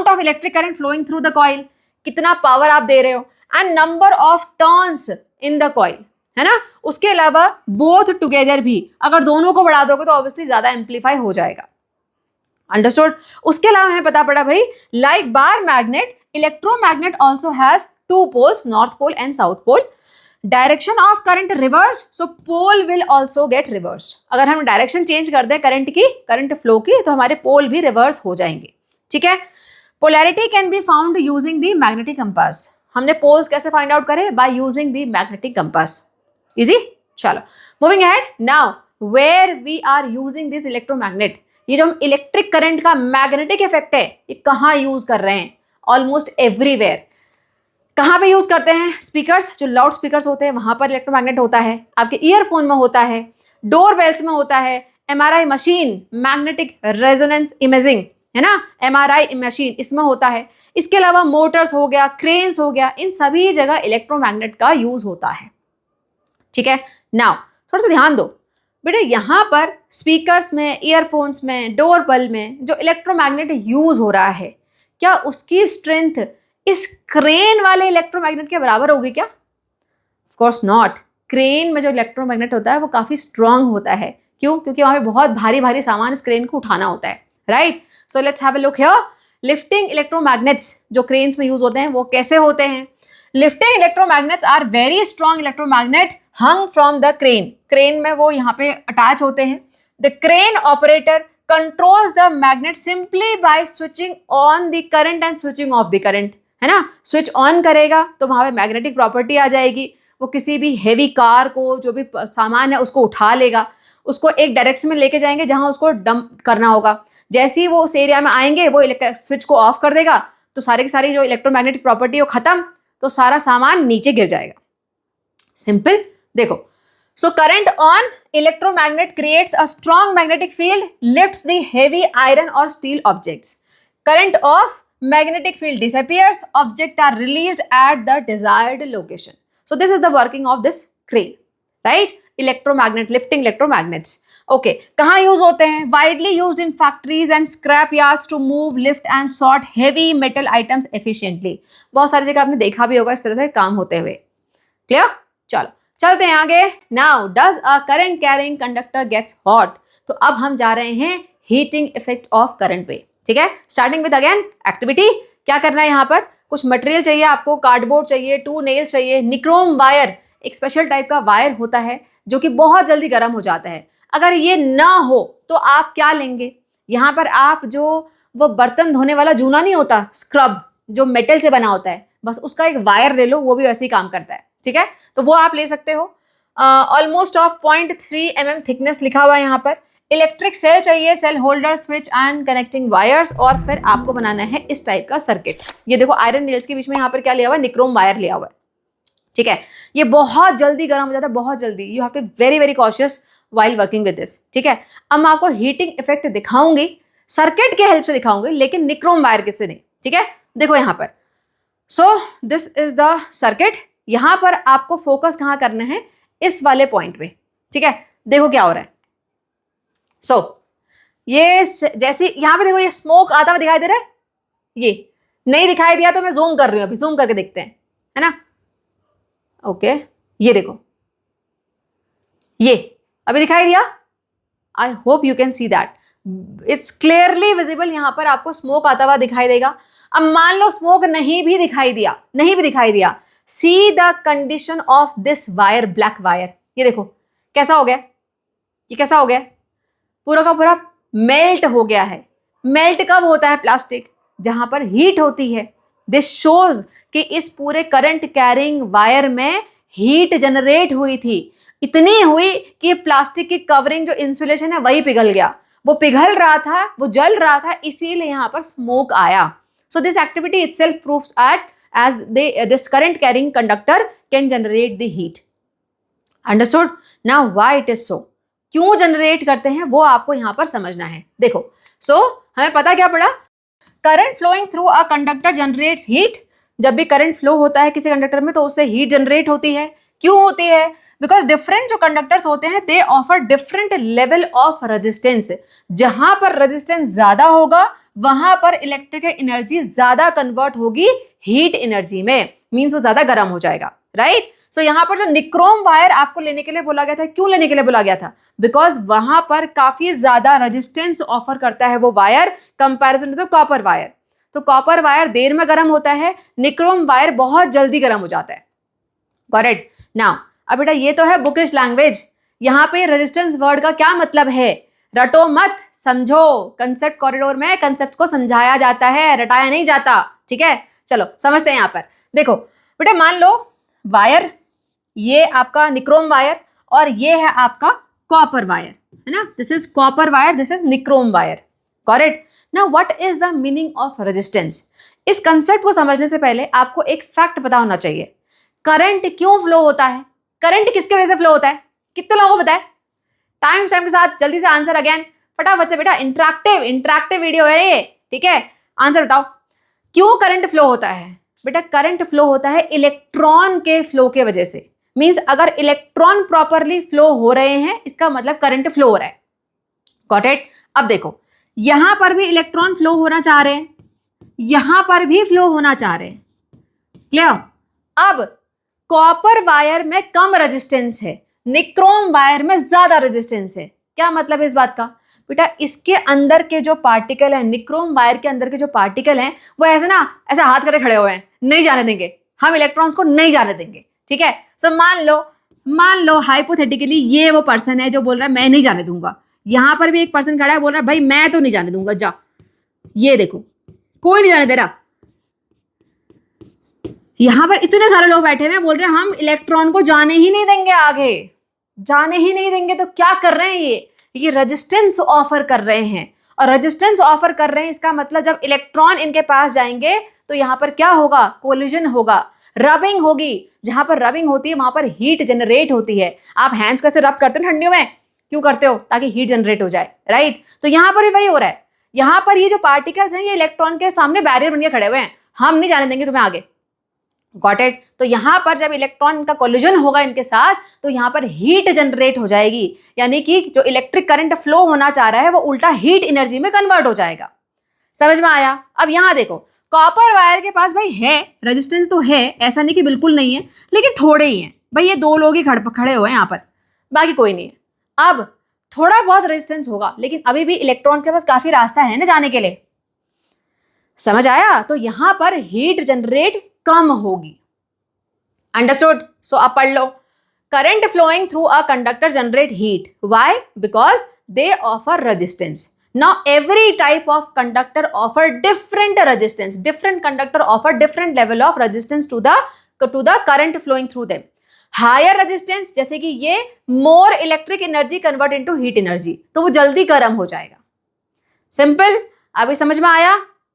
of electric current flowing through the coil, कितना power आप दे रहे हो, and number of turns in the coil, है ना. उसके अलावा बोथ टुगेदर भी, अगर दोनों को बढ़ा दोगे तो ऑब्वियसली ज्यादा एम्पलीफाई हो जाएगा. अंडरस्टूड. उसके अलावा हमें पता पड़ा भाई, like bar magnet, electromagnet also has 2 poles, north pole and south pole. Direction of current reverse, so pole will also get reverse. अगर हम डायरेक्शन चेंज कर दें करंट फ्लो की, तो हमारे पोल भी रिवर्स हो जाएंगे. ठीक है. Polarity can be found using the magnetic compass. हमने पोल्स कैसे फाइंड आउट करे? By using the magnetic compass. Easy. चलो moving ahead. Now where we are using this electromagnet, ये जो हम इलेक्ट्रिक करंट का मैग्नेटिक इफेक्ट है, ये कहाँ यूज कर रहे हैं? Almost everywhere. कहाँ पे यूज करते हैं? स्पीकर्स, जो लाउड स्पीकर्स होते हैं वहां पर इलेक्ट्रोमैग्नेट होता है. आपके ईयरफोन में होता है. डोर बेल्स में होता है, MRI machine, magnetic resonance imaging, है ना, MRI मशीन इसमें होता है। इसके अलावा मोटर्स हो गया, क्रेन्स हो गया, इन सभी जगह इलेक्ट्रोमैग्नेट का यूज होता है। ठीक है, नाउ थोड़ा सा ध्यान दो बेटा, यहाँ पर स्पीकर्स में, ईयरफोन्स में, डोर बेल में जो इलेक्ट्रोमैग्नेट यूज हो रहा है, क्या उसकी स्ट्रेंथ इस क्रेन वाले इलेक्ट्रोमैग्नेट के बराबर होगी क्या? Of course not. क्रेन में जो इलेक्ट्रोमैग्नेट होता है वो काफी स्ट्रांग होता है। क्यों? क्योंकि वहां पे बहुत भारी भारी सामान इस क्रेन को उठाना होता है, right? So let's have a look here. Lifting electromagnets जो क्रेन्स में यूज होते हैं वो कैसे होते हैं? Lifting electromagnets are very strong electromagnet hung from the crane. Crane में वो यहाँ पे अटैच होते हैं। The crane operator controls the magnet simply by switching on the current and switching off the current, है ना? स्विच ऑन करेगा तो वहां पे मैग्नेटिक प्रॉपर्टी आ जाएगी, वो किसी भी हेवी कार को, जो भी सामान है उसको उठा लेगा, उसको एक डायरेक्शन में लेके जाएंगे जहां उसको डंप करना होगा। जैसे ही वो उस एरिया में आएंगे वो स्विच को ऑफ कर देगा तो सारी की सारी जो इलेक्ट्रोमैग्नेटिक प्रॉपर्टी है वो खत्म, तो सारा सामान नीचे गिर जाएगा। सिंपल। देखो, so current on electromagnet creates a strong magnetic field, lifts the heavy iron और steel objects. Current off magnetic field disappears, objects are released at the desired location. So this is the working of this crane, right? Electromagnet, lifting electromagnets. Okay, कहाँ use होते हैं? Widely used in factories and scrap yards to move, lift and sort heavy metal items efficiently. बहुत सारी जगह आपने देखा भी होगा इस तरह से काम होते हुए। क्लियर? चलो चलते हैं आगे। Now, does a current carrying conductor gets hot? तो अब हम जा रहे हैं heating effect of current पे। ठीक है, स्टार्टिंग विद अगेन एक्टिविटी। क्या करना है यहाँ पर? कुछ मटेरियल चाहिए आपको, कार्डबोर्ड चाहिए, 2 नेल चाहिए, निक्रोम वायर, एक स्पेशल टाइप का वायर होता है जो कि बहुत जल्दी गर्म हो जाता है। अगर ये ना हो तो आप क्या लेंगे? यहाँ पर आप जो वो बर्तन धोने वाला जूना नहीं होता, स्क्रब, जो मेटल से बना होता है, बस उसका एक वायर ले लो, वो भी वैसे ही काम करता है। ठीक है, तो वो आप ले सकते हो। ऑलमोस्ट ऑफ 0.3 mm थिकनेस लिखा हुआ है यहाँ पर। इलेक्ट्रिक सेल चाहिए, cell holder, switch and connecting wires, और फिर आपको बनाना है इस टाइप का सर्किट। ये देखो आयरन नेल्स के बीच में यहाँ पर क्या लिया हुआ है? निक्रोम वायर लिया हुआ है। ठीक है, ये बहुत जल्दी गर्म हो जाता है, बहुत जल्दी। You have to be very very cautious while working with this. ठीक है, अब मैं आपको हीटिंग इफेक्ट दिखाऊंगी, सर्किट के हेल्प से दिखाऊंगी, लेकिन निक्रोम वायर किससे नहीं। ठीक है, देखो यहाँ पर। सो दिस इज द सर्किट। यहाँ पर आपको फोकस कहाँ करना है? इस वाले पॉइंट पे। ठीक है, देखो क्या हो रहा है। सो ये जैसे यहाँ पे देखो, ये स्मोक आता हुआ दिखाई दे रहा है। ये नहीं दिखाई दिया तो मैं जूम कर रही हूँ, अभी जूम करके देखते हैं, है ना? ओके, ये देखो, ये अभी दिखाई दिया। आई hope you can see that, it's clearly visible. यहाँ पर आपको स्मोक आता हुआ दिखाई देगा। अब मान लो स्मोक नहीं भी दिखाई दिया, see the condition of this wire, black wire. ये देखो कैसा हो गया, ये कैसा हो गया? पूरा का पूरा मेल्ट हो गया है। मेल्ट कब होता है प्लास्टिक? जहां पर हीट होती है। दिस शोज कि इस पूरे करंट कैरिंग वायर में हीट जनरेट हुई थी, इतनी हुई कि प्लास्टिक की कवरिंग जो इंसुलेशन है वही पिघल गया। वो पिघल रहा था, वो जल रहा था, इसीलिए यहां पर स्मोक आया। So this activity itself proves as this current carrying conductor can generate the heat. Understood? Now why it is so? क्यों जनरेट करते हैं वो आपको यहां पर समझना है। देखो, हमें पता क्या पड़ा? Current flowing through a conductor generates heat. जब भी करंट फ्लो होता है किसी कंडक्टर में तो उससे हीट जनरेट होती है। क्यों होती है? बिकॉज डिफरेंट जो कंडक्टर्स होते हैं दे offer different level of resistance. जहां पर रेजिस्टेंस ज्यादा होगा वहां पर इलेक्ट्रिकल एनर्जी ज्यादा कन्वर्ट होगी हीट एनर्जी में, मीन्स वो ज्यादा गर्म हो जाएगा, राइट? सो यहाँ पर जो निक्रोम वायर आपको लेने के लिए बोला गया था, क्यों लेने के लिए बोला गया था? बिकॉज वहां पर काफी ज्यादा रेजिस्टेंस ऑफर करता है वो wire comparison to copper wire. तो कॉपर वायर देर में गर्म होता है, निक्रोम वायर बहुत जल्दी गर्म हो जाता है। करेक्ट? नाउ अब बेटा ये तो है बुकिश लैंग्वेज। यहाँ पे रेजिस्टेंस वर्ड का क्या मतलब है? रटो मत, समझो। कंसेप्ट कॉरिडोर में कंसेप्ट को समझाया जाता है, रटाया नहीं जाता। ठीक है, चलो समझते हैं। यहाँ पर देखो बेटा, मान लो वायर, ये आपका निक्रोम वायर और ये है आपका कॉपर वायर, है ना? This is copper wire, this is nichrome wire. Correct? Now what is the meaning of resistance? इस कंसेप्ट को समझने से पहले आपको एक फैक्ट पता होना चाहिए। करंट क्यों फ्लो होता है? करंट किसके वजह से फ्लो होता है? कितने लोगों को पता है? टाइम के साथ जल्दी से आंसर अगेन, फटाफट से बेटा, इंटरेक्टिव वीडियो है ये, ठीक है। आंसर बताओ, क्यों करंट फ्लो होता है? बेटा करंट फ्लो होता है इलेक्ट्रॉन के फ्लो के वजह से। मींस अगर इलेक्ट्रॉन प्रॉपरली फ्लो हो रहे हैं इसका मतलब करंट फ्लो हो रहा है। Got it? अब देखो, यहां पर भी इलेक्ट्रॉन फ्लो होना चाह रहे हैं, यहां पर भी फ्लो होना चाह रहे हैं। क्लियर? अब कॉपर वायर में कम रेजिस्टेंस है, निक्रोम वायर में ज्यादा रेजिस्टेंस है। क्या मतलब है इस बात का? बेटा इसके अंदर के जो पार्टिकल है, निक्रोम वायर के अंदर के जो पार्टिकल हैं वो ऐसे ना, ऐसे हाथ करके खड़े हुए हैं, नहीं जाने देंगे, हम इलेक्ट्रॉन्स को नहीं जाने देंगे, ठीक है। सो मान लो हाइपोथेटिकली ये वो पर्सन है जो बोल रहा है मैं नहीं जाने दूंगा। यहां पर भी एक पर्सन खड़ा है, बोल रहा है भाई मैं तो नहीं जाने दूंगा, जा। ये देखो, कोई नहीं जाने दे रहा। यहां पर इतने सारे लोग बैठे हुए हैं, बोल रहे हैं हम इलेक्ट्रॉन को जाने ही नहीं देंगे, आगे जाने ही नहीं देंगे। तो क्या कर रहे हैं ये रेजिस्टेंस ऑफर कर रहे हैं। और रेजिस्टेंस ऑफर कर रहे हैं इसका मतलब जब इलेक्ट्रॉन इनके पास जाएंगे तो यहां पर क्या होगा? कोलिजन होगा, रबिंग होगी। जहां पर रबिंग होती है वहां पर हीट जनरेट होती है। आप हैंड्स को ऐसे रब करते हो ठंडियों में, क्यों करते हो? ताकि हीट जनरेट हो जाए, राइट। तो यहां पर भी वही हो रहा है। यहां पर ये जो पार्टिकल्स हैं ये इलेक्ट्रॉन के सामने बैरियर बन के खड़े हुए हैं, हम नहीं जाने देंगे तुम्हें आगे। Got it? तो यहां पर जब इलेक्ट्रॉन का कोलिजन होगा इनके साथ तो यहां पर हीट जनरेट हो जाएगी, यानी कि जो इलेक्ट्रिक करंट फ्लो होना चाह रहा है वो उल्टा हीट एनर्जी में कन्वर्ट हो जाएगा। समझ में आया? अब यहां देखो, कॉपर वायर के पास भाई है रेजिस्टेंस, तो है, ऐसा नहीं कि बिल्कुल नहीं है, लेकिन थोड़े ही हैं भाई। ये दो लोग ही खड़े हुए हैं यहां पर, बाकी कोई नहीं है। अब थोड़ा बहुत रेजिस्टेंस होगा, लेकिन अभी भी इलेक्ट्रॉन के पास काफी रास्ता है ना जाने के लिए। समझ आया? तो यहां पर हीट जनरेट कम होगी। अंडरस्टूड? सो आप पढ़ लो, current flowing through a conductor generate heat. Why? Because they offer resistance. Now every type of conductor offer different resistance. Different conductor offer different level of resistance to the current flowing through them. Higher resistance जैसे कि ये more electric energy convert into heat energy, तो वो जल्दी गर्म हो जाएगा। Simple? अभी समझ में आया?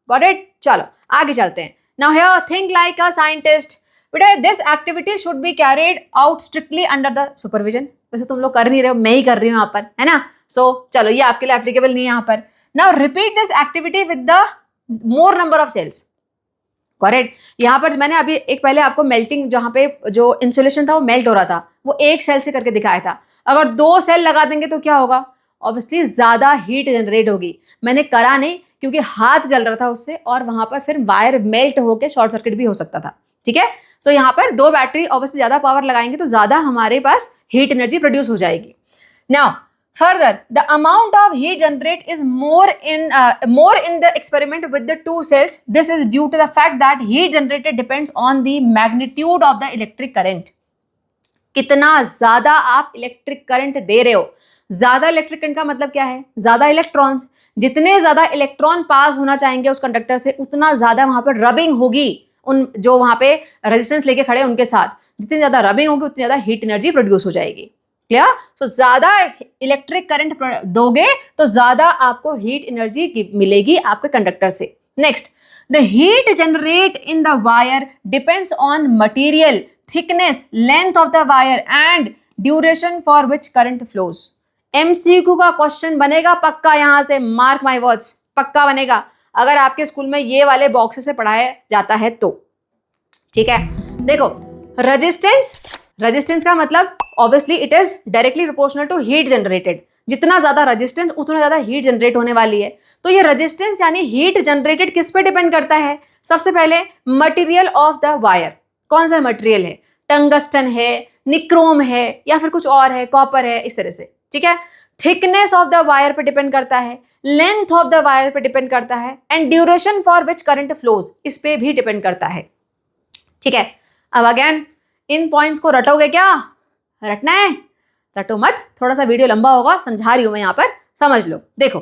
Got it? चलो आगे चलते हैं। Now here think like a scientist. बेटा this activity should be carried out strictly under the supervision. वैसे तुम लोग कर नहीं रहे हो, मैं ही कर रही हूँ यहाँ पर, है ना। सो चलो ये आपके लिए एप्लीकेबल नहीं है यहाँ पर। Now repeat this activity with the more number of cells. Correct? यहाँ पर मैंने अभी एक पहले आपको मेल्टिंग, जहाँ पे जो इंसुलेशन था वो मेल्ट हो रहा था, वो एक सेल से करके दिखाया था। अगर 2 सेल लगा देंगे तो क्या होगा? ऑब्वियसली ज्यादा हीट जनरेट होगी। मैंने करा नहीं क्योंकि हाथ जल रहा था उससे, और वहां पर फिर वायर मेल्ट होकर शॉर्ट सर्किट भी हो सकता था, ठीक है। सो यहाँ पर 2 बैटरी ऑब्वियसली ज्यादा पावर लगाएंगे तो ज्यादा हमारे पास हीट एनर्जी प्रोड्यूस हो जाएगी। Now further, the amount of heat generate is more in the experiment with the 2 cells. This is due to the fact that heat generated depends on the magnitude of the electric current. कितना ज्यादा आप electric current दे रहे हो। ज्यादा electric current का मतलब क्या है? ज्यादा इलेक्ट्रॉन्स। जितने ज्यादा इलेक्ट्रॉन पास होना चाहेंगे उस कंडक्टर से उतना ज्यादा वहां पर रबिंग होगी, उन जो वहां पे रेजिस्टेंस लेके खड़े उनके साथ। जितनी ज्यादा रबिंग होगी उतनी ज्यादा हीट एनर्जी प्रोड्यूस हो जाएगी। क्लियर? सो ज्यादा इलेक्ट्रिक करंट दोगे तो ज्यादा आपको हीट एनर्जी मिलेगी आपके कंडक्टर से। Next, the heat generate in the wire depends on material, thickness, length of the wire and duration for which current flows. MCQ का क्वेश्चन बनेगा पक्का, यहां से मार्क माय वर्ड्स, पक्का बनेगा अगर आपके स्कूल में ये वाले बॉक्सेस से पढ़ाया जाता है तो। ठीक है, देखो रेजिस्टेंस का मतलब obviously it is directly proportional to heat generated. जितना ज्यादा रेजिस्टेंस उतना ज्यादा हीट जनरेट होने वाली है। तो ये रेजिस्टेंस यानी हीट जनरेटेड किस पे डिपेंड करता है? सबसे पहले मटेरियल ऑफ द वायर। कौन सा मटेरियल है? टंगस्टन है, निक्रोम है, या फिर कुछ और है, कॉपर है, इस तरह से। ठीक है, थिकनेस ऑफ द वायर पे डिपेंड करता है, लेंथ ऑफ द वायर पे डिपेंड करता है, and duration for which current flows, इस पे भी डिपेंड करता है। ठीक है, अब अगेन इन पॉइंट्स को रटोगे क्या? रटना है? रटो मत, थोड़ा सा वीडियो लंबा होगा, समझा रही हूं मैं यहाँ पर, समझ लो। देखो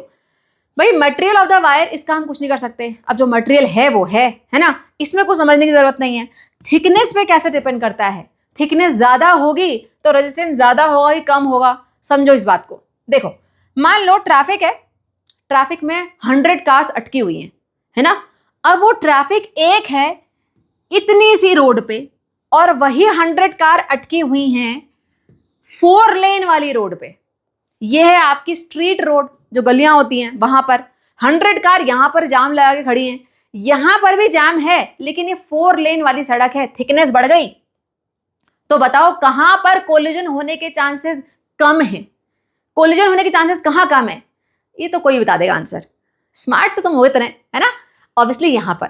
भाई, मटेरियल ऑफ द वायर, इसका हम कुछ नहीं कर सकते। अब जो मटेरियल है वो है ना, इसमें कुछ समझने की जरूरत नहीं है। थिकनेस पे कैसे डिपेंड करता है? थिकनेस ज्यादा होगी तो रेजिस्टेंस ज्यादा होगा कि कम होगा? समझो इस बात को। देखो मान लो ट्रैफिक है, ट्रैफिक में 100 कार्स अटकी हुई हैं, है ना। अब वो ट्रैफिक एक है इतनी सी रोड पे, और वही 100 कार अटकी हुई हैं 4 लेन वाली रोड पे। ये है आपकी स्ट्रीट रोड, जो गलियां होती हैं वहां पर 100 कार यहाँ पर जाम लगा के खड़ी हैं, यहां पर भी जाम है, लेकिन ये 4 लेन वाली सड़क है, थिकनेस बढ़ गई। तो बताओ कहां पर कोलिजन होने के चांसेस कम है? कोलिजन होने के चांसेस कहां कम है? ये तो कोई बता देगा आंसर। स्मार्ट तो तुम हो इतने, है ना। ऑब्वियसली यहां पर,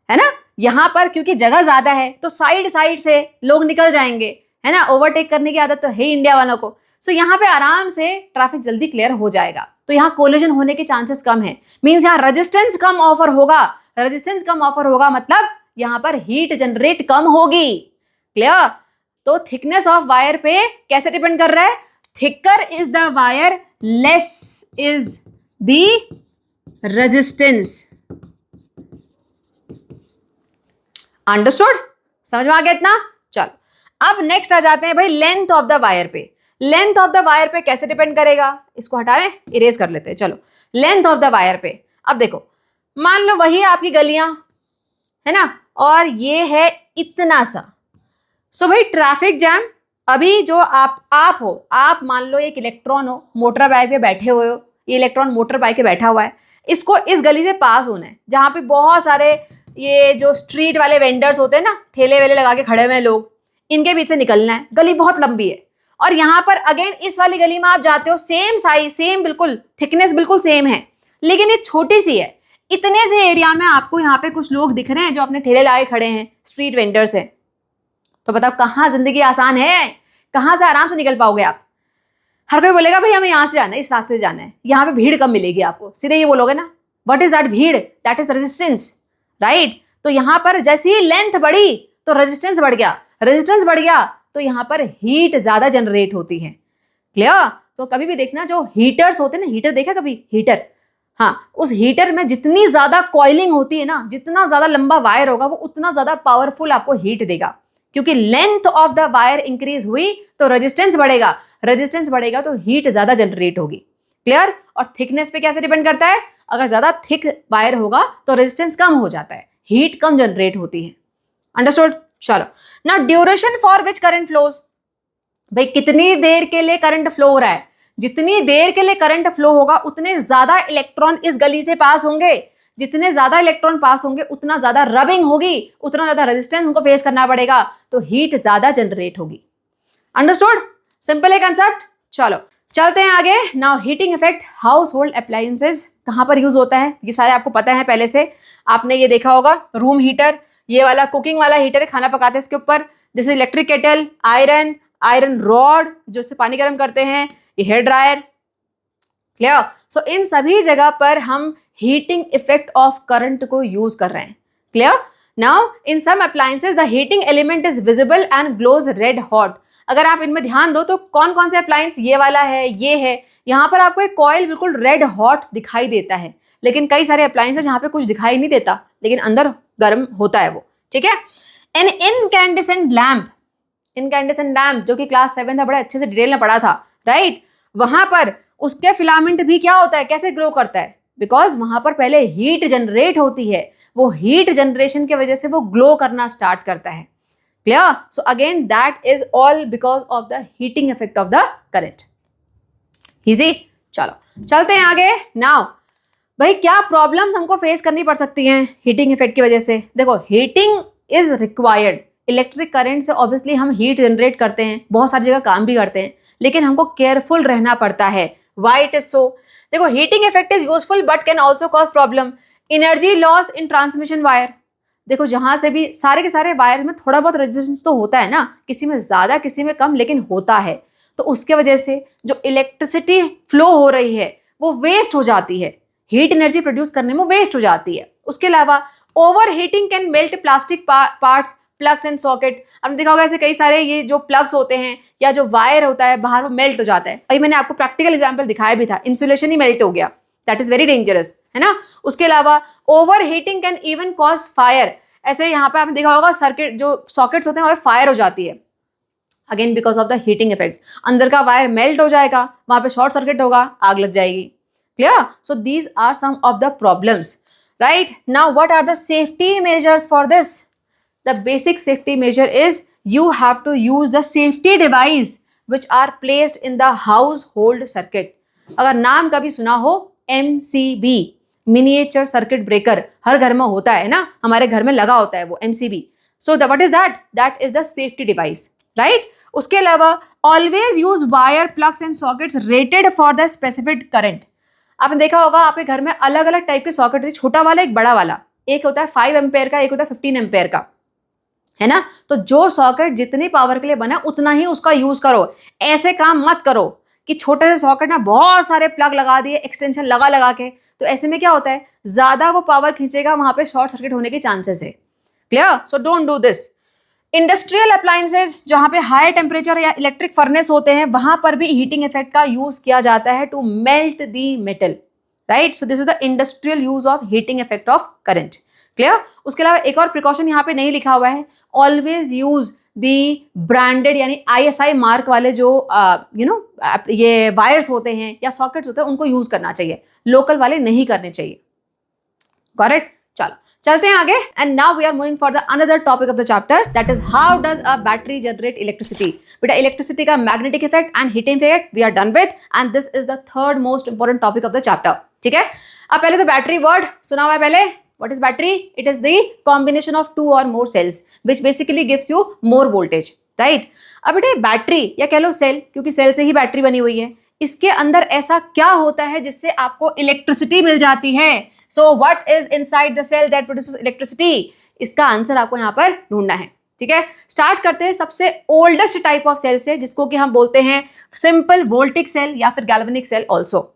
है ना, यहां पर क्योंकि जगह ज्यादा है तो साइड साइड से लोग निकल जाएंगे, है ना। ओवरटेक करने की आदत तो है इंडिया वालों को। सो यहाँ पे आराम से ट्रैफिक जल्दी क्लियर हो जाएगा, तो यहाँ कोलिजन होने के चांसेस कम है। मीन्स यहाँ रेजिस्टेंस कम ऑफर होगा। रेजिस्टेंस कम ऑफर होगा मतलब यहाँ पर हीट जनरेट कम होगी। क्लियर? तो थिकनेस ऑफ वायर पे कैसे डिपेंड कर रहा है? Thicker is the wire, less is the resistance. Understood? समझ में आ गया इतना? चलो अब नेक्स्ट आ जाते हैं भाई लेंथ ऑफ द वायर पे। लेंथ ऑफ द वायर पे कैसे डिपेंड करेगा? इसको हटा लें, इरेज कर लेते हैं। चलो लेंथ ऑफ द वायर पे अब देखो, मान लो वही आपकी गलियां, है ना, और ये है इतना सा। सो भाई ट्रैफिक जैम, अभी जो आप हो, आप मान लो एक इलेक्ट्रॉन हो, मोटर बाइक पे बैठे हुए हो, ये इलेक्ट्रॉन मोटर बाइक पे बैठा हुआ है, इसको इस गली से पास होना है जहाँ पे बहुत सारे ये जो स्ट्रीट वाले वेंडर्स होते हैं ना, ठेले वेले लगा के खड़े हुए लोग, इनके बीच से निकलना है। गली बहुत लंबी है और यहाँ पर अगेन इस वाली गली में आप जाते हो, सेम साइज, सेम बिल्कुल थिकनेस बिल्कुल सेम है, लेकिन ये छोटी सी है। इतने से एरिया में आपको यहाँ पे कुछ लोग दिख रहे हैं जो अपने ठेले लगाए खड़े हैं, स्ट्रीट वेंडर्स हैं। तो बताओ कहाँ जिंदगी आसान है? कहाँ से आराम से निकल पाओगे आप? हर कोई बोलेगा भाई हमें यहाँ से जाना है, इस रास्ते से जाना है, यहाँ पे भीड़ कम मिलेगी आपको, सीधे ये बोलोगे ना। व्हाट इज दैट भीड़? That is resistance, right. तो यहाँ पर जैसे ही लेंथ बढ़ी तो रेजिस्टेंस बढ़ गया, रेजिस्टेंस बढ़ गया तो यहाँ पर हीट ज्यादा जनरेट होती है। क्लियर? तो कभी भी देखना जो हीटर्स होते हैं ना, हीटर देखा कभी? हीटर, हाँ, उस हीटर में जितनी ज्यादा कॉइलिंग होती है ना, जितना ज्यादा लंबा वायर होगा वो उतना ज्यादा पावरफुल आपको हीट देगा, क्योंकि length of the wire increase हुई तो रेजिस्टेंस बढ़ेगा, रेजिस्टेंस बढ़ेगा तो हीट ज्यादा जनरेट होगी। क्लियर? और थिकनेस पे कैसे डिपेंड करता है? अगर ज्यादा थिक वायर होगा तो रेजिस्टेंस कम हो जाता है, हीट कम जनरेट होती है। अंडरस्टूड? चलो ना, duration for which current flows, भाई कितनी देर के लिए करंट फ्लो हो रहा है? जितनी देर के लिए करंट फ्लो होगा उतने ज्यादा इलेक्ट्रॉन इस गली से पास होंगे, जितने ज्यादा इलेक्ट्रॉन पास होंगे उतना ज्यादा रबिंग होगी, उतना ज्यादा रेजिस्टेंस उनको फेस करना पड़ेगा, तो हीट ज्यादा जनरेट होगी। अंडरस्टूड? सिंपल है कंसेप्ट। चलो चलते हैं आगे। Now heating effect house hold appliances कहाँ पर यूज होता है? ये सारे आपको पता है पहले से, आपने ये देखा होगा। रूम हीटर, ये वाला कुकिंग वाला हीटर है, खाना पकाते हैं इसके ऊपर। This is electric kettle, iron, iron rod जो इससे पानी गर्म करते हैं, ये हेयर ड्रायर। क्लियर? सो इन सभी जगह पर हम हीटिंग इफेक्ट ऑफ करंट को यूज कर रहे हैं। Clear? Now in some appliances the heating element is visible and glows red hot. अगर आप इनमें ध्यान दो तो कौन कौन से अप्लायंस, ये वाला है, ये है, यहाँ पर आपको एक कॉइल बिल्कुल रेड हॉट दिखाई देता है, लेकिन कई सारे अप्लायंस है जहाँ पे कुछ दिखाई नहीं देता लेकिन अंदर गर्म होता है वो। ठीक है? An incandescent lamp, incandescent lamp जो कि क्लास 7 था, बड़े अच्छे से डिटेल में पढ़ा था, राइट। वहां पर उसके फिलामेंट भी क्या होता है, कैसे ग्लो करता है? बिकॉज वहां पर पहले हीट जनरेट होती है, वो हीट जनरेशन की वजह से वो ग्लो करना स्टार्ट करता है। Clear? So again that is all because of the heating effect of the current. Easy? चलो चलते हैं आगे। नाउ भाई क्या प्रॉब्लम्स हमको फेस करनी पड़ सकती हैं हीटिंग इफेक्ट की वजह से? देखो heating is required, electric current से ऑब्वियसली हम हीट जनरेट करते हैं, बहुत सारी जगह काम भी करते हैं, लेकिन हमको केयरफुल रहना पड़ता है। Why it is so? देखो heating effect is useful but can also cause problem. Energy loss in transmission wire, देखो जहां से भी सारे के सारे वायर में थोड़ा बहुत रेजिस्टेंस तो होता है ना, किसी में ज्यादा किसी में कम, लेकिन होता है, तो उसके वजह से जो इलेक्ट्रिसिटी फ्लो हो रही है वो वेस्ट हो जाती है, हीट एनर्जी प्रोड्यूस करने में वेस्ट हो जाती है। उसके अलावा over heating can melt plastic parts, plugs and socket. हमने देखा होगा ऐसे कई सारे ये जो प्लग्स होते हैं या जो वायर होता है बाहर, वो मेल्ट हो जाता है। अभी मैंने आपको प्रैक्टिकल एग्जांपल दिखाया भी था, इंसुलेशन ही मेल्ट हो गया, दैट इज वेरी डेंजरस, है ना। उसके अलावा over heating can even cause fire. ऐसे यहाँ पे आपने देखा होगा सर्किट जो सॉकेट्स होते हैं वहाँ पे फायर हो जाती है, again because of the heating effect. अंदर का वायर मेल्ट हो जाएगा, वहां पे शॉर्ट सर्किट होगा, आग लग जाएगी। Clear? So these are some of the problems, right. Now what are the safety measures for this? The basic safety measure is you have to use the safety device which are placed in the household circuit. अगर नाम कभी सुना हो, MCB, miniature circuit breaker, हर घर में होता है ना, हमारे घर में लगा होता है वो MCB. So what is that? That is the safety device, right. उसके अलावा always use wire, plugs and sockets rated for the specific current. आपने देखा होगा आपके घर में अलग अलग टाइप के सॉकेट, छोटा वाला एक बड़ा वाला, एक होता है 5 एम्पेयर का, एक होता है 15 एम्पेयर का, है ना. तो जो सॉकेट जितनी पावर के लिए बना उतना ही उसका यूज करो. ऐसे काम मत करो कि छोटे से सॉकेट में बहुत सारे प्लग लगा दिए, एक्सटेंशन लगा लगा के, तो ऐसे में क्या होता है, ज्यादा वो पावर खींचेगा, वहां पे शॉर्ट सर्किट होने के चांसेस है. Clear? So don't do this. Industrial appliances, जहां पे हाई टेम्परेचर या इलेक्ट्रिक फर्नेस होते हैं, वहां पर भी हीटिंग इफेक्ट का यूज किया जाता है to melt the metal, right. So this is the industrial use of heating effect of current. Clear? उसके अलावा एक और प्रिकॉशन यहाँ पे नहीं लिखा हुआ है, ऑलवेज यूज दी ब्रांडेड यानी ISI मार्क वाले जो ये वायर्स होते हैं या सॉकेट्स होते हैं, उनको यूज करना चाहिए, लोकल वाले नहीं करने चाहिए. करेक्ट? चलो चलते हैं आगे. And now we are moving for the another topic of the chapter, that is how does a battery generate electricity. बेटा इलेक्ट्रिसिटी का magnetic effect and heating effect we are done with, and this is the third most important topic of the chapter. ठीक है, अब पहले तो battery word सुना हुआ है पहले. What is battery? It is the combination of two or more cells, which basically gives you more voltage, right? अब बेटे बैटरी या कह लो सेल, क्योंकि सेल से ही बैटरी बनी हुई है, इसके अंदर ऐसा क्या होता है जिससे आपको इलेक्ट्रिसिटी मिल जाती है? So what is inside the cell that produces electricity? इसका आंसर आपको यहाँ पर ढूंढना है. ठीक है, स्टार्ट करते हैं सबसे ओल्डेस्ट टाइप ऑफ सेल से, जिसको कि हम बोलते हैं सिंपल वोल्टिक सेल या फिर गैल्वेनिक सेल ऑल्सो.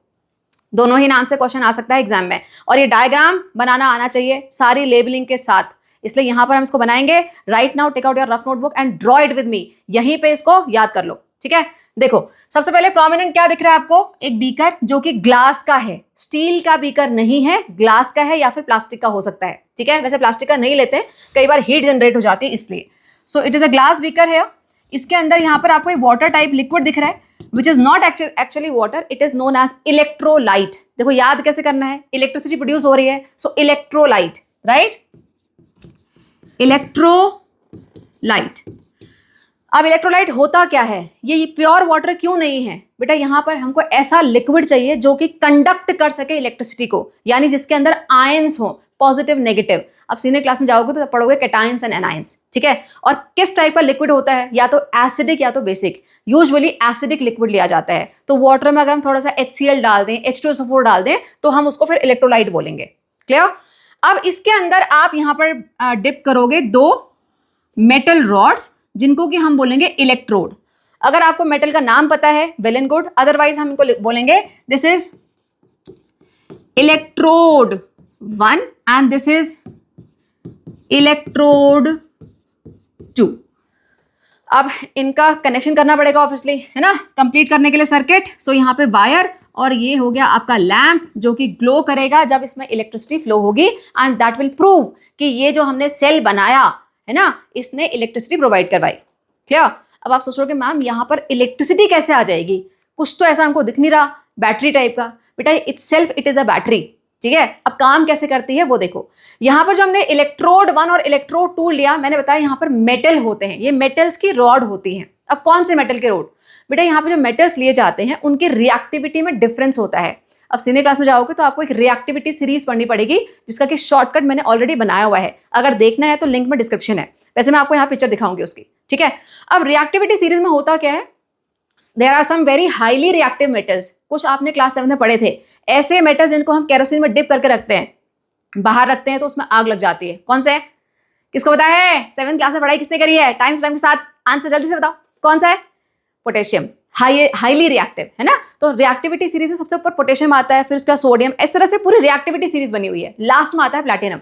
दोनों ही नाम से क्वेश्चन आ सकता है एग्जाम में, और ये डायग्राम बनाना आना चाहिए सारी लेबलिंग के साथ, इसलिए यहां पर हम इसको बनाएंगे. Right now take out your rough notebook and draw it with me. यहीं पे इसको याद कर लो. ठीक है, देखो सबसे पहले प्रोमिनेंट क्या दिख रहा है आपको? एक बीकर जो कि ग्लास का है, स्टील का बीकर नहीं है, ग्लास का है या फिर प्लास्टिक का हो सकता है. ठीक है, वैसे प्लास्टिक का नहीं लेते, कई बार हीट जनरेट हो जाती है इसलिए. So it is a glass beaker है. इसके अंदर यहाँ पर आपको एक वाटर टाइप लिक्विड दिख रहा है, which is not actually water, it is known as electrolyte. देखो याद कैसे करना है, इलेक्ट्रिसिटी प्रोड्यूस हो रही है, सो इलेक्ट्रोलाइट, राइट. इलेक्ट्रोलाइट. अब इलेक्ट्रोलाइट होता क्या है? ये प्योर वाटर क्यों नहीं है बेटा? यहां पर हमको ऐसा लिक्विड चाहिए जो कि कंडक्ट कर सके इलेक्ट्रिसिटी को, यानी जिसके अंदर आयंस हो, पॉजिटिव नेगेटिव. अब सीनियर क्लास में जाओगे तो पढ़ोगे कैटायंस एंड एनायंस. ठीक है, और किस टाइप का लिक्विड होता है? या तो एसिडिक या तो बेसिक. यूजुअली एसिडिक लिक्विड लिया जाता है, तो वाटर में अगर हम थोड़ा सा HCl डाल दें, H2SO4 डाल दें, तो हम उसको फिर इलेक्ट्रोलाइट बोलेंगे. क्लियर? अब इसके अंदर आप यहां पर डिप करोगे दो मेटल रॉड्स, जिनको कि हम बोलेंगे इलेक्ट्रोड. अगर आपको मेटल का नाम पता है वेल एंड गुड, अदरवाइज हम इनको बोलेंगे this is electrode 1 and this is electrode 2. अब इनका कनेक्शन करना पड़ेगा ऑब्वियसली, है ना, कंप्लीट करने के लिए सर्किट. सो यहाँ पे वायर, और ये हो गया आपका लैंप जो कि ग्लो करेगा जब इसमें इलेक्ट्रिसिटी फ्लो होगी, एंड दैट विल प्रूव कि ये जो हमने सेल बनाया है ना, इसने इलेक्ट्रिसिटी प्रोवाइड करवाई. क्लियर? अब आप सोच रहे हो कि मैम यहाँ पर इलेक्ट्रिसिटी कैसे आ जाएगी, कुछ तो ऐसा हमको दिख नहीं रहा बैटरी टाइप का. बेटा itself it is a battery. ठीक है, अब काम कैसे करती है वो देखो. यहां पर जो हमने इलेक्ट्रोड 1 और इलेक्ट्रोड 2 लिया, मैंने बताया यहां पर मेटल होते हैं, ये मेटल्स की रॉड होती हैं. अब कौन से मेटल के रॉड? बेटा यहाँ पे जो मेटल्स लिए जाते हैं उनकी रिएक्टिविटी में डिफरेंस होता है. अब सीनियर क्लास में जाओगे तो आपको एक रिएक्टिविटी सीरीज पढ़नी पड़ेगी, जिसका कि शॉर्टकट मैंने ऑलरेडी बनाया हुआ है. अगर देखना है तो लिंक में डिस्क्रिप्शन है, वैसे मैं आपको यहाँ पिक्चर दिखाऊंगी उसकी. ठीक है, अब रिएक्टिविटी सीरीज में होता क्या है, there are some very highly reactive metals. कुछ आपने क्लास 7 में पढ़े थे, ऐसे मेटल जिनको हम केरोसिन में डिप करके रखते हैं, बाहर रखते हैं तो उसमें आग लग जाती है. कौन से? किसको पता है? 7th क्लास में पढ़ाई किसने करी है? टाइम के साथ आंसर जल्दी से बताओ. कौन सा है? पोटेशियम. हाईली रिएक्टिव, है ना. तो रिएक्टिविटी सीरीज में सबसे ऊपर पोटेशियम आता है, फिर उसका सोडियम, इस तरह से पूरी रिएक्टिविटी सीरीज बनी हुई है. लास्ट में आता है प्लैटिनम.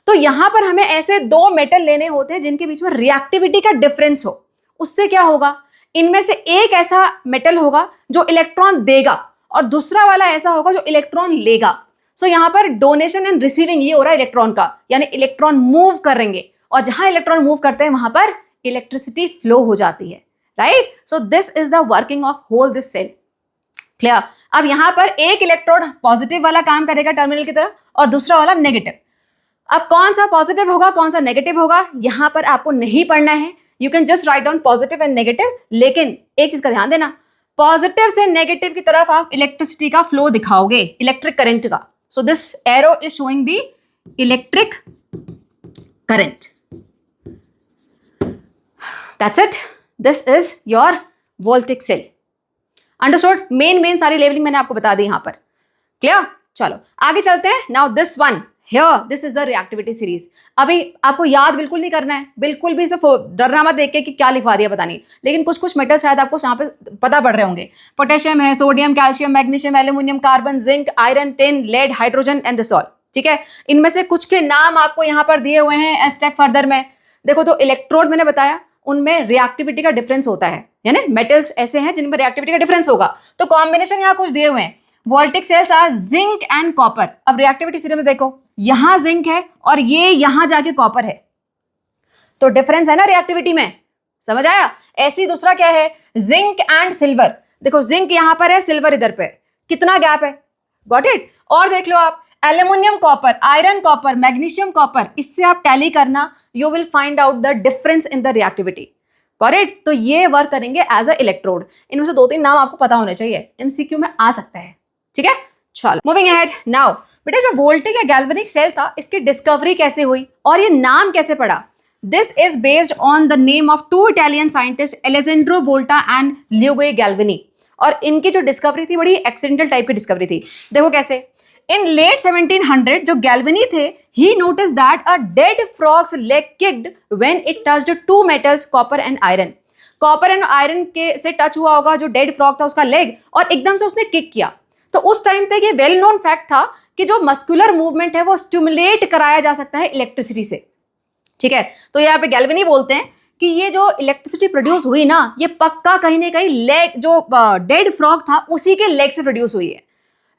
तो यहां पर हमें ऐसे दो मेटल लेने होते हैं जिनके बीच में रिएक्टिविटी का डिफरेंस हो. उससे क्या होगा, इनमें से एक ऐसा मेटल होगा जो इलेक्ट्रॉन देगा और दूसरा वाला ऐसा होगा जो इलेक्ट्रॉन लेगा. सो यहाँ पर डोनेशन एंड रिसीविंग ये हो रहा है इलेक्ट्रॉन का, यानी इलेक्ट्रॉन मूव करेंगे, और जहां इलेक्ट्रॉन मूव करते हैं वहां पर इलेक्ट्रिसिटी फ्लो हो जाती है. Right? So this is the working of whole this cell. Clear? अब यहां पर एक इलेक्ट्रोड पॉजिटिव वाला काम करेगा टर्मिनल की तरफ, और दूसरा वाला नेगेटिव. अब कौन सा पॉजिटिव होगा कौन सा नेगेटिव होगा यहां पर आपको नहीं पढ़ना है. You can just write down positive and negative. लेकिन एक चीज का ध्यान देना, पॉजिटिव से नेगेटिव की तरफ आप इलेक्ट्रिसिटी का फ्लो दिखाओगे, इलेक्ट्रिक करंट का. So this arrow is showing the electric current. That's it. This is your voltaic cell. Understood. Main सारी लेवलिंग मैंने आपको बता दी यहां पर. क्लियर. चलो आगे चलते हैं. Now this one here, this is the reactivity series. अभी आपको याद बिल्कुल नहीं करना है, बिल्कुल भी सिर्फ डरना मत देख के कि क्या लिखवा दिया पता नहीं, लेकिन कुछ कुछ मेटल शायद आपको यहाँ पे पता पड़ रहे होंगे. पोटेशियम है, sodium, calcium, magnesium, aluminium, carbon, zinc, iron, tin, lead, hydrogen and the salt. ठीक है. इनमें से कुछ के नाम आपको यहाँ पर दिए हुए हैं. स्टेप फर्दर में देखो तो इलेक्ट्रोड मैंने बताया, उनमें रिएक्टिविटी का डिफरेंस होता है, यानी मेटल्स ऐसे हैं जिनमें रिएक्टिविटी का डिफरेंस होगा. तो कॉम्बिनेशन यहाँ कुछ दिए हुए हैं. Voltaic cells are zinc and copper. अब रिएक्टिविटी सीरीज में देखो, यहां जिंक है और ये यहां जाके कॉपर है, तो डिफरेंस है ना रिएक्टिविटी में. समझ आया. ऐसे ही दूसरा क्या है, जिंक एंड सिल्वर. देखो जिंक यहां पर है, सिल्वर इधर पे, कितना गैप है. Got it. और देख लो आप, aluminium copper, iron copper, magnesium copper, इससे आप टैली करना, you will find out the difference in the reactivity. Got it. तो ये वर्क करेंगे एज अ इलेक्ट्रोड. इनमें से 2-3 नाम आपको पता होने चाहिए, एमसीक्यू में आ सकता है. ठीक है. चलो मूविंग अहेड. नाउ बेटा जो वोल्टिक या गैल्वेनिक सेल था, इसकी डिस्कवरी कैसे हुई और ये नाम कैसे पड़ा. This is based on the name of 2 Italian scientist, Alessandro Volta and Luigi Galvani. और इनकी जो डिस्कवरी थी बड़ी एक्सीडेंटल टाइप की डिस्कवरी थी. देखो कैसे. इन लेट 1700 जो गैल्वेनी थे, he notice that a dead frog's leg kicked when it touched 2 metals copper and iron. Copper and iron के से टच हुआ होगा जो डेड फ्रॉग था उसका लेग, और एकदम से उसने किक किया. तो उस टाइम तक ये वेल नोन फैक्ट था कि जो मस्कुलर मूवमेंट है वो स्टिमुलेट कराया जा सकता है इलेक्ट्रिसिटी से. ठीक है. तो यहाँ पे गैल्वेनी बोलते हैं कि ये जो इलेक्ट्रिसिटी प्रोड्यूस हुई ना, ये पक्का कहीं ना कहीं लेग, जो डेड फ्रॉग था उसी के लेग से प्रोड्यूस हुई है.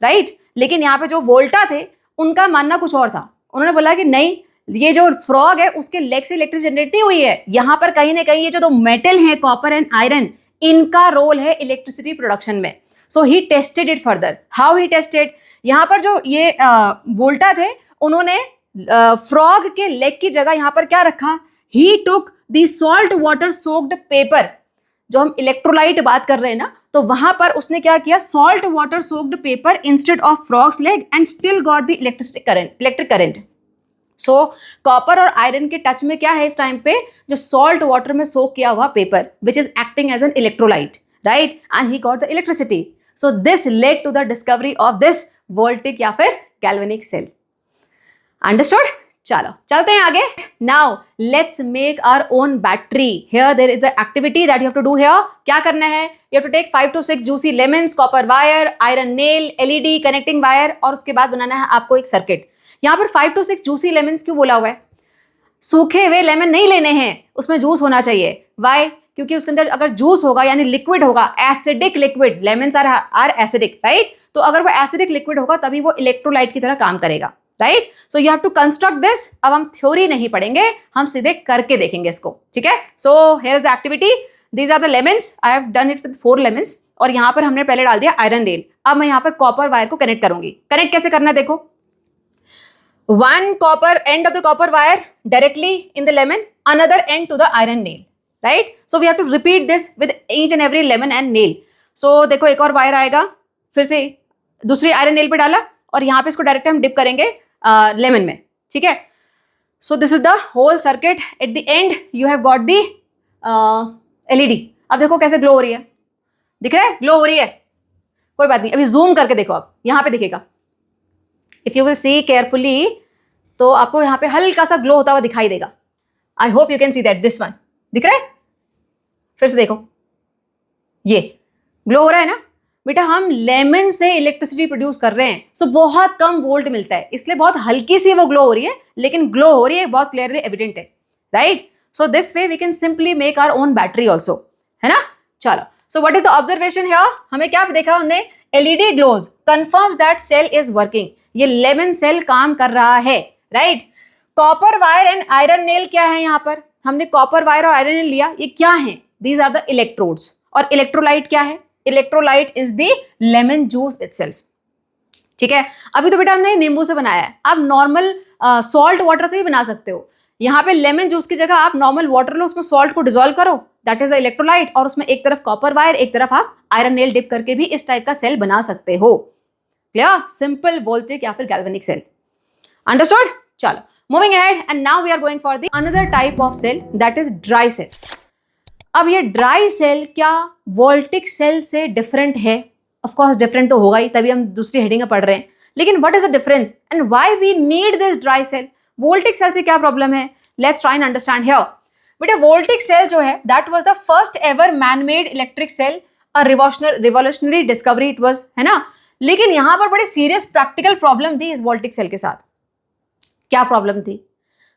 राइट. लेकिन यहाँ पे जो वोल्टा थे, उनका मानना कुछ और था. उन्होंने बोला कि नहीं, ये जो फ्रॉग है उसके लेग से इलेक्ट्रिसिटी जनरेट नहीं हुई है. यहाँ पर कहीं ना कहीं ये जो 2 मेटल है, कॉपर एंड आयरन, इनका रोल है इलेक्ट्रिसिटी प्रोडक्शन में. So he tested it further. How he tested. यहाँ पर जो ये वोल्टा थे, उन्होंने फ्रॉग के लेग की जगह यहाँ पर क्या रखा, he took the salt water soaked paper. जो हम इलेक्ट्रोलाइट बात कर रहे हैं ना, तो वहां पर उसने क्या किया, salt water soaked paper instead of frogs leg and still got the electric current. So copper और आयरन के टच में क्या है इस टाइम पे, जो सॉल्ट वाटर में सोक किया हुआ paper, which is acting as an electrolyte. Right. And he got the electricity. So this led to the discovery of this voltic या फिर galvanic cell. Understood? चलो चलते हैं आगे. Now let's make our own battery. Here there is the activity that you have to do here. क्या करना है? You have to take 5 to 6 juicy lemons, copper wire, iron nail, LED connecting wire, और उसके बाद बनाना है आपको एक circuit. यहाँ पर 5 to 6 juicy lemons क्यों बोला हुआ है? सूखे हुए लेमन नहीं लेने हैं, उसमें जूस होना चाहिए. Why? क्योंकि उसके अंदर अगर जूस होगा यानी लिक्विड होगा, acidic liquid, lemons are acidic. Right. तो अगर वो एसिडिक लिक्विड होगा तभी वो इलेक्ट्रोलाइट की तरह काम करेगा. Right. So you have to construct this. अब हम थ्योरी नहीं पढ़ेंगे, हम सीधे करके देखेंगे इसको. ठीक है. So here is the activity. These are the lemons. I have done it with 4 lemons. और यहाँ पर हमने पहले डाल दिया आयरन नेल. अब मैं यहाँ पर कॉपर वायर को कनेक्ट करूंगी. कनेक्ट कैसे करना है देखो. 1 copper end of the copper wire directly in the lemon, another end to the iron nail. Right. So we have to repeat this with each and every lemon and nail. So देखो एक और wire आएगा, फिर से दूसरी iron nail पे डाला और यहाँ पे इसको डायरेक्ट हम डिप करेंगे लेमन में. ठीक है. So this is the whole circuit. At the end you have got the LED. अब देखो कैसे ग्लो हो रही है. दिख रहा है ग्लो हो रही है. कोई बात नहीं, अभी जूम करके देखो. अब यहाँ पे दिखेगा. If you will see carefully तो आपको यहाँ पे हल्का सा ग्लो होता हुआ दिखाई देगा. आई hope you can see that. This one दिख रहा है. फिर से देखो, ये ग्लो हो रहा है ना बेटा. हम लेमन से इलेक्ट्रिसिटी प्रोड्यूस कर रहे हैं, सो बहुत कम वोल्ट मिलता है, इसलिए बहुत हल्की सी वो ग्लो हो रही है, लेकिन ग्लो हो रही है, बहुत क्लियरली एविडेंट है. Right. So this way we can simply make our own battery also. है ना. चलो. So what is the observation here. हमें क्या देखा हमने, LED glows confirms that cell is working. ये लेमन सेल काम कर रहा है. Right. Copper wire and iron nail क्या है, यहाँ पर हमने कॉपर वायर और आयरन नेल लिया. ये क्या है, दीज आर द इलेक्ट्रोड्स. और इलेक्ट्रोलाइट क्या है, electrolyte is the lemon juice itself. ठीक है. अभी तो बेटा हमने नींबू से बनाया है, आप नॉर्मल सॉल्ट वाटर से भी बना सकते हो. यहाँ पे लेमन जूस की जगह आप नॉर्मल वाटर लो, उसमें सॉल्ट को डिजोल्व करो, दैट इज अ इलेक्ट्रोलाइट, और उसमें एक तरफ कॉपर वायर, एक तरफ आप आयरन नेल डिप करके भी इस टाइप का सेल बना सकते हो। क्लियर? सिंपल वोल्टिक या फिर गैल्वेनिक सेल। अंडरस्टूड? चलो moving ahead, and now we are going for the another type of cell, that is dry cell. अब ये ड्राई सेल क्या वोल्टिक सेल से डिफरेंट है? ऑफ कोर्स डिफरेंट तो होगा ही, तभी हम दूसरी हेडिंग में पढ़ रहे हैं। लेकिन what is the difference and why we need this dry cell? Voltaic cell से क्या प्रॉब्लम है? Let's try and understand here. बेटा वोल्टिक सेल जो है that was the first ever man made electric cell, a revolutionary discovery it was, है ना। लेकिन यहां पर बड़ी सीरियस प्रैक्टिकल प्रॉब्लम थी इस वोल्टिक सेल के साथ। क्या प्रॉब्लम थी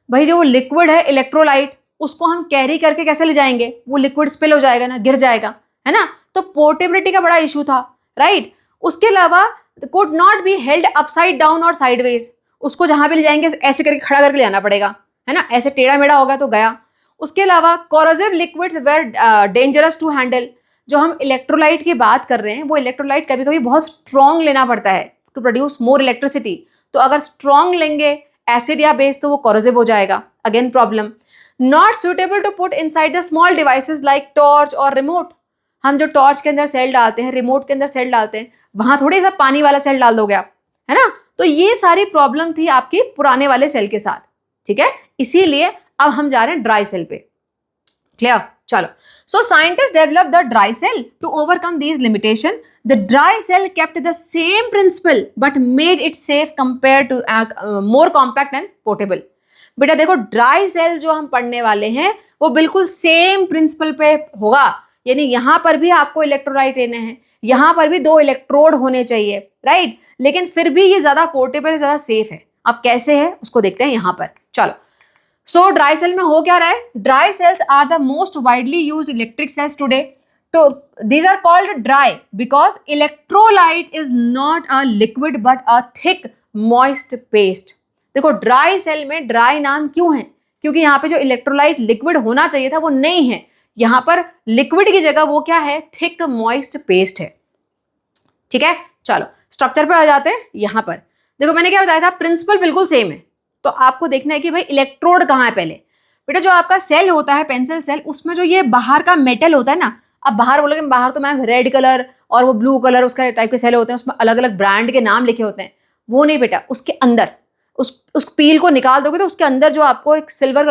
भाई? जो वो लिक्विड है इलेक्ट्रोलाइट, उसको हम कैरी करके कैसे ले जाएंगे? वो लिक्विड स्पिल हो जाएगा ना, गिर जाएगा, है ना। तो पोर्टेबिलिटी का बड़ा इशू था, राइट। उसके अलावा could not be held upside down और साइडवेज, उसको जहां भी ले जाएंगे ऐसे करके खड़ा करके ले जाना पड़ेगा, है ना। ऐसे टेढ़ा मेढ़ा होगा तो गया। उसके अलावा corrosive liquids were dangerous to handle. जो हम इलेक्ट्रोलाइट की बात कर रहे हैं, वो इलेक्ट्रोलाइट कभी कभी बहुत स्ट्रॉन्ग लेना पड़ता है टू प्रोड्यूस मोर इलेक्ट्रिसिटी। तो अगर स्ट्रॉन्ग लेंगे एसिड या बेस तो वो कोरोसिव हो जाएगा, again problem. Not suitable to put inside the small devices like torch और रिमोट। हम जो टॉर्च के अंदर सेल डालते हैं, रिमोट के अंदर सेल डालते हैं, वहां थोड़ी सा पानी वाला सेल डाल दोगे आप, है ना। तो ये सारी प्रॉब्लम थी आपकी पुराने वाले सेल के साथ, ठीक है। इसीलिए अब हम जा रहे हैं ड्राई सेल पे। क्लियर? चलो, so scientist develop the dry cell to overcome these limitation. The dry cell kept the same principle but made it safe compare to more compact and portable. बेटा देखो, ड्राई सेल जो हम पढ़ने वाले हैं वो बिल्कुल सेम प्रिंसिपल पे होगा, यानी यहां पर भी आपको इलेक्ट्रोलाइट लेने हैं, यहां पर भी 2 इलेक्ट्रोड होने चाहिए, राइट। लेकिन फिर भी ये ज्यादा पोर्टेबल, ज्यादा सेफ है। अब कैसे है उसको देखते हैं यहां पर। चलो, सो ड्राई सेल में हो क्या रहा है? Dry cells are the most widely used electric cells today. तो these are called dry because electrolyte is not a liquid but a thick moist paste. देखो ड्राई सेल में ड्राई नाम क्यों है? क्योंकि यहाँ पे जो इलेक्ट्रोलाइट लिक्विड होना चाहिए था वो नहीं है, यहाँ पर लिक्विड की जगह वो क्या है? थिक मॉइस्ट पेस्ट है, ठीक है। चलो स्ट्रक्चर पे आ जाते हैं। यहाँ पर देखो मैंने क्या बताया था, प्रिंसिपल बिल्कुल सेम है। तो आपको देखना है कि भाई इलेक्ट्रोड कहाँ है पहले। बेटा जो आपका सेल होता है, पेंसिल सेल, उसमें जो ये बाहर का मेटल होता है ना, अब बाहर बोलोगे बाहर तो मैम रेड कलर और वो ब्लू कलर उसका टाइप के सेल होते हैं, उसमें अलग अलग ब्रांड के नाम लिखे होते हैं, वो नहीं बेटा। उसके अंदर उस पील को निकाल दोगे तो उसके अंदर जो आपको एक सिल्वर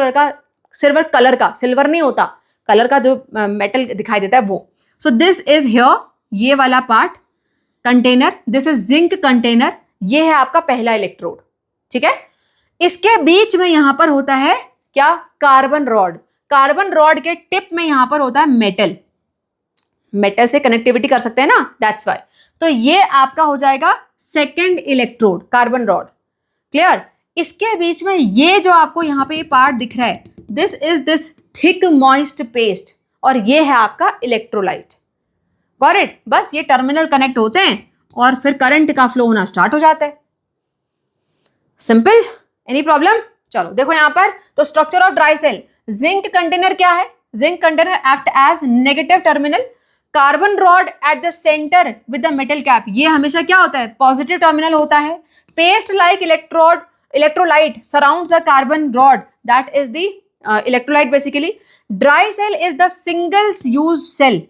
कलर का सिल्वर नहीं होता, कलर का जो मेटल दिखाई देता है वो। सो दिस इज हियर, ये वाला part container, this is zinc container, ये है आपका पहला इलेक्ट्रोड, ठीक है। इसके बीच में यहां पर होता है क्या? Carbon rod. कार्बन रॉड के टिप में यहां पर होता है मेटल, मेटल से कनेक्टिविटी कर सकते हैं ना, दैट्स वाई। तो ये आपका हो जाएगा second electrode, carbon rod. Clear? इसके बीच में ये जो आपको यहाँ पे ये पार्ट दिख रहा है, this is this thick moist paste, और ये है आपका इलेक्ट्रोलाइट। Got it? बस ये टर्मिनल कनेक्ट होते हैं और फिर करंट का फ्लो होना स्टार्ट हो जाता है। सिंपल? Any problem? चलो देखो यहां पर, तो structure of dry cell, zinc container क्या है? Zinc container act as negative terminal, carbon rod at the centre with the metal cap, ये हमेशा क्या होता है? पॉजिटिव टर्मिनल होता है। Paste like electrolyte surrounds the carbon rod, that is the electrolyte basically. Dry cell is the single use cell.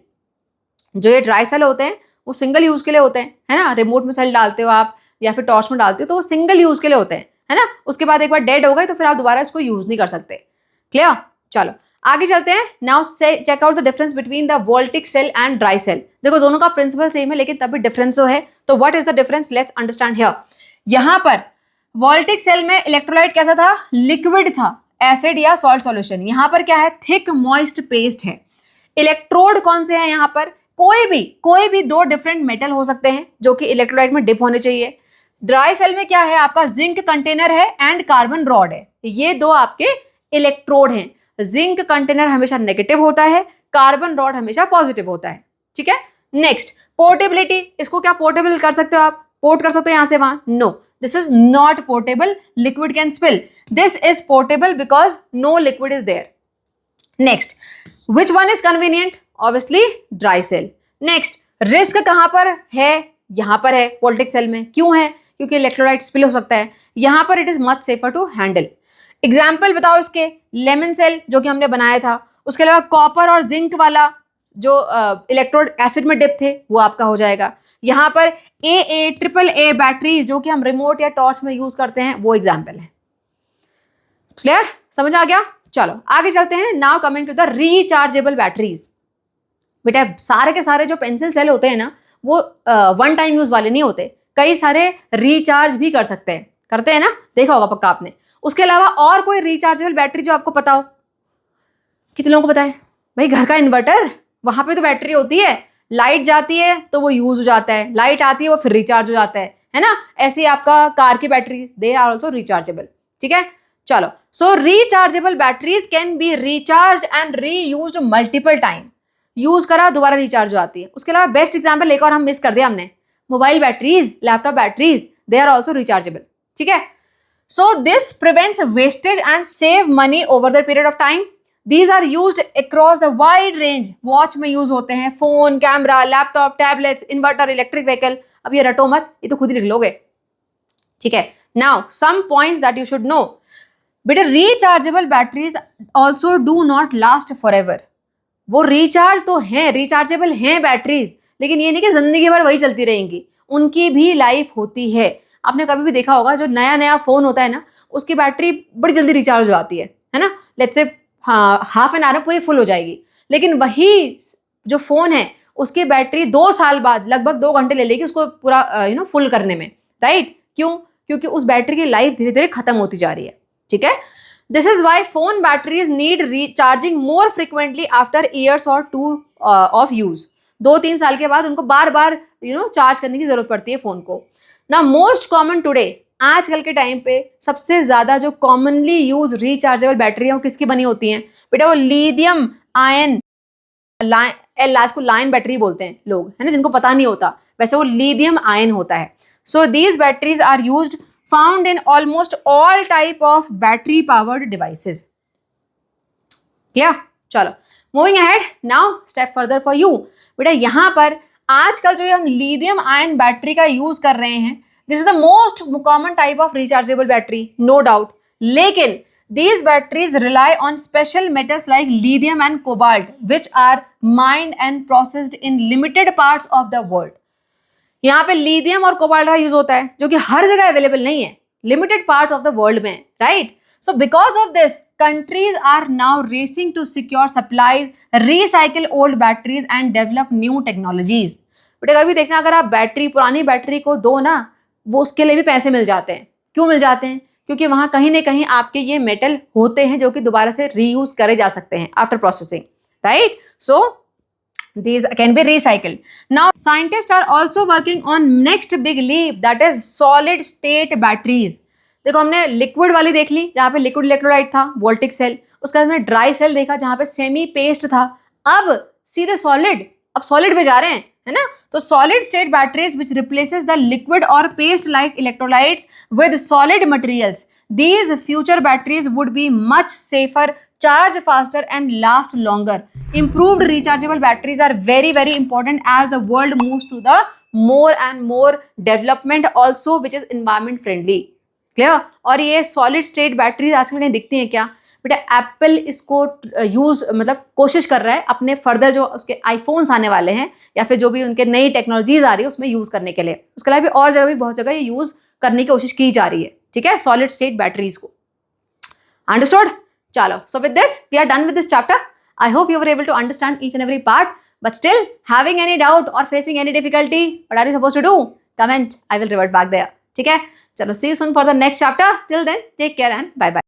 जो ये dry cell होते हैं वो सिंगल यूज के लिए होते हैं, है ना। रिमोट में सेल डालते हो आप या फिर टॉर्च में डालते हो तो वो सिंगल यूज के लिए होते हैं, है ना। उसके बाद एक बार डेड हो गए तो फिर आप दोबारा इसको यूज नहीं कर सकते। क्लियर? चलो आगे चलते हैं। नाउ से check out the difference between the voltaic cell and dry cell. देखो दोनों का प्रिंसिपल सेम है लेकिन तब भी डिफरेंस है। तो what is the difference? Let's understand here. यहां पर वोल्टिक सेल में इलेक्ट्रोलाइट कैसा था? लिक्विड था, एसिड या सॉल्ट सॉल्यूशन। यहां पर क्या है? थिक मॉइस्ट पेस्ट है। इलेक्ट्रोड कौन से हैं यहां पर? कोई भी 2 डिफरेंट मेटल हो सकते हैं जो कि इलेक्ट्रोलाइट में डिप होने चाहिए। ड्राई सेल में क्या है? आपका जिंक कंटेनर है एंड कार्बन रॉड है, ये 2 आपके इलेक्ट्रोड हैं। जिंक कंटेनर हमेशा नेगेटिव होता है, कार्बन रॉड हमेशा पॉजिटिव होता है, ठीक है। नेक्स्ट पोर्टेबिलिटी, इसको क्या पोर्टेबल कर सकते हो आप? पोर्ट कर सकते हो यहां से वहां? No, this is not portable, liquid can spill. This is portable because no liquid is there. Next, which one is convenient? Obviously dry cell. Next, risk कहां पर है? यहां पर है वोल्टिक सेल में। क्यों है? क्योंकि इलेक्ट्रोलाइट स्पिल हो सकता है। यहां पर it is much safer to handle. Example बताओ इसके। लेमन सेल जो कि हमने बनाया था, उसके अलावा कॉपर और जिंक वाला जो इलेक्ट्रोड एसिड में डिप थे वो आपका हो जाएगा। यहाँ पर AA AAA बैटरीज जो कि हम रिमोट या टॉर्च में यूज करते हैं वो एग्जाम्पल है। क्लियर, समझ आ गया? चलो आगे चलते हैं। Now coming to the rechargeable batteries. बेटा सारे के सारे जो पेंसिल सेल होते हैं ना वो वन टाइम यूज वाले नहीं होते, कई सारे रिचार्ज भी कर सकते हैं, करते हैं ना, देखा होगा पक्का आपने। उसके अलावा और कोई रिचार्जेबल बैटरी जो आपको पता हो? कितने लोगों को पता है? भाई घर का इन्वर्टर, वहां पे तो बैटरी होती है, लाइट जाती है तो वो यूज हो जाता है, लाइट आती है वो फिर रिचार्ज हो जाता है ना। ऐसे ही आपका कार की battery, they are also rechargeable. ठीक है, चलो। So rechargeable batteries can be recharge and reused multiple time. Use करा दोबारा रिचार्ज हो जाती है। उसके अलावा बेस्ट एग्जाम्पल एक और हम मिस कर दिया हमने, mobile batteries, laptop batteries, they are also rechargeable. ठीक है, so this prevents wastage and save money over the period of time. These are used across the wide range. Watch में use होते हैं, phone, camera, laptop, tablets, inverter, electric vehicle. अब ये रटो मत, ये तो खुद ही लिख लोगे। ठीक है, now some points that you should know. बेटा rechargeable batteries also do not last forever. वो रिचार्ज तो हैं, रिचार्जेबल हैं बैटरीज, लेकिन ये नहीं कि जिंदगी भर वही चलती रहेंगी, उनकी भी लाइफ होती है। आपने कभी भी देखा होगा जो नया नया फोन होता है ना उसकी बैटरी बड़ी जल्दी रिचार्ज हो जाती है ना। लेट्स से हाँ हाफ एन आवर में पूरी फुल हो जाएगी, लेकिन वही जो फोन है उसकी बैटरी 2 साल बाद लगभग 2 घंटे ले लेगी उसको पूरा फुल करने में, राइट? क्यों? क्योंकि उस बैटरी की लाइफ धीरे धीरे खत्म होती जा रही है। ठीक है, this is why phone batteries need recharging more frequently after years और 2 ऑफ यूज। 2-3 साल के बाद उनको बार बार चार्ज करने की जरूरत पड़ती है फोन को ना। मोस्ट कॉमन टुडे, आजकल के टाइम पे सबसे ज्यादा जो कॉमनली यूज रिचार्जेबल बैटरी है वो किसकी बनी होती हैं? बेटा वो लिथियम आयन, लास्ट को लाइन बैटरी बोलते हैं लोग, है ना, जिनको पता नहीं होता, वैसे वो लिथियम आयन होता है। So these batteries are used found in almost all type of battery powered devices. Clear? चलो moving ahead, now step further for you. बेटा यहाँ पर आजकल जो हम लिथियम आयन बैटरी का यूज कर रहे हैं, this is the most common type of rechargeable battery, no doubt. लेकिन these batteries rely on special metals like lithium and cobalt which are mined and processed in limited parts of the world. यहाँ पे lithium और cobalt का use होता है जो कि हर जगह अवेलेबल नहीं है, limited part of the world में, right? So because of this countries are now racing to secure supplies, recycle old batteries and develop new technologies. बेटा कभी देखना, अगर आप बैटरी, पुरानी बैटरी को दो ना, वो उसके लिए भी पैसे मिल जाते हैं। क्यों मिल जाते हैं? क्योंकि वहां कहीं ना कहीं आपके ये मेटल होते हैं जो कि दोबारा से रीयूज करे जा सकते हैं after processing, right? So these can be recycled. Now scientists are also working on next big leap, that is solid state batteries. देखो हमने लिक्विड वाली देख ली जहाँ पे लिक्विड इलेक्ट्रोलाइट था, वोल्टिक सेल, उसके बाद हमने ड्राई सेल देखा जहाँ पे सेमी पेस्ट था, अब सीधे सॉलिड, अब सॉलिड पे जा रहे हैं, है ना? तो solid state batteries which replaces the liquid और paste like electrolytes with solid materials. These future batteries would be much safer, charge faster and last longer. Improved rechargeable batteries are very very important as the world moves to the more and more development also which is environment friendly. Clear? और ये solid state batteries आजकल कहीं दिखती हैं क्या? बेटा Apple इसको use मतलब कोशिश कर रहा है अपने फर्दर जो उसके आईफोन्स आने वाले हैं या फिर जो भी उनके नई टेक्नोलॉजीज आ रही है उसमें यूज करने के लिए। उसके अलावा भी और जगह भी बहुत जगह ये यूज करने की कोशिश की जा रही है, ठीक है, सॉलिड स्टेट बैटरीज को। अंडरस्टूड? चलो, so with this we are done with this chapter. I hope you were able to understand each and every part, but still having any doubt और facing any difficulty, what are you supposed to do? Comment, I will revert back there. ठीक है, चलो see you soon for the next chapter. Till then take care and bye bye.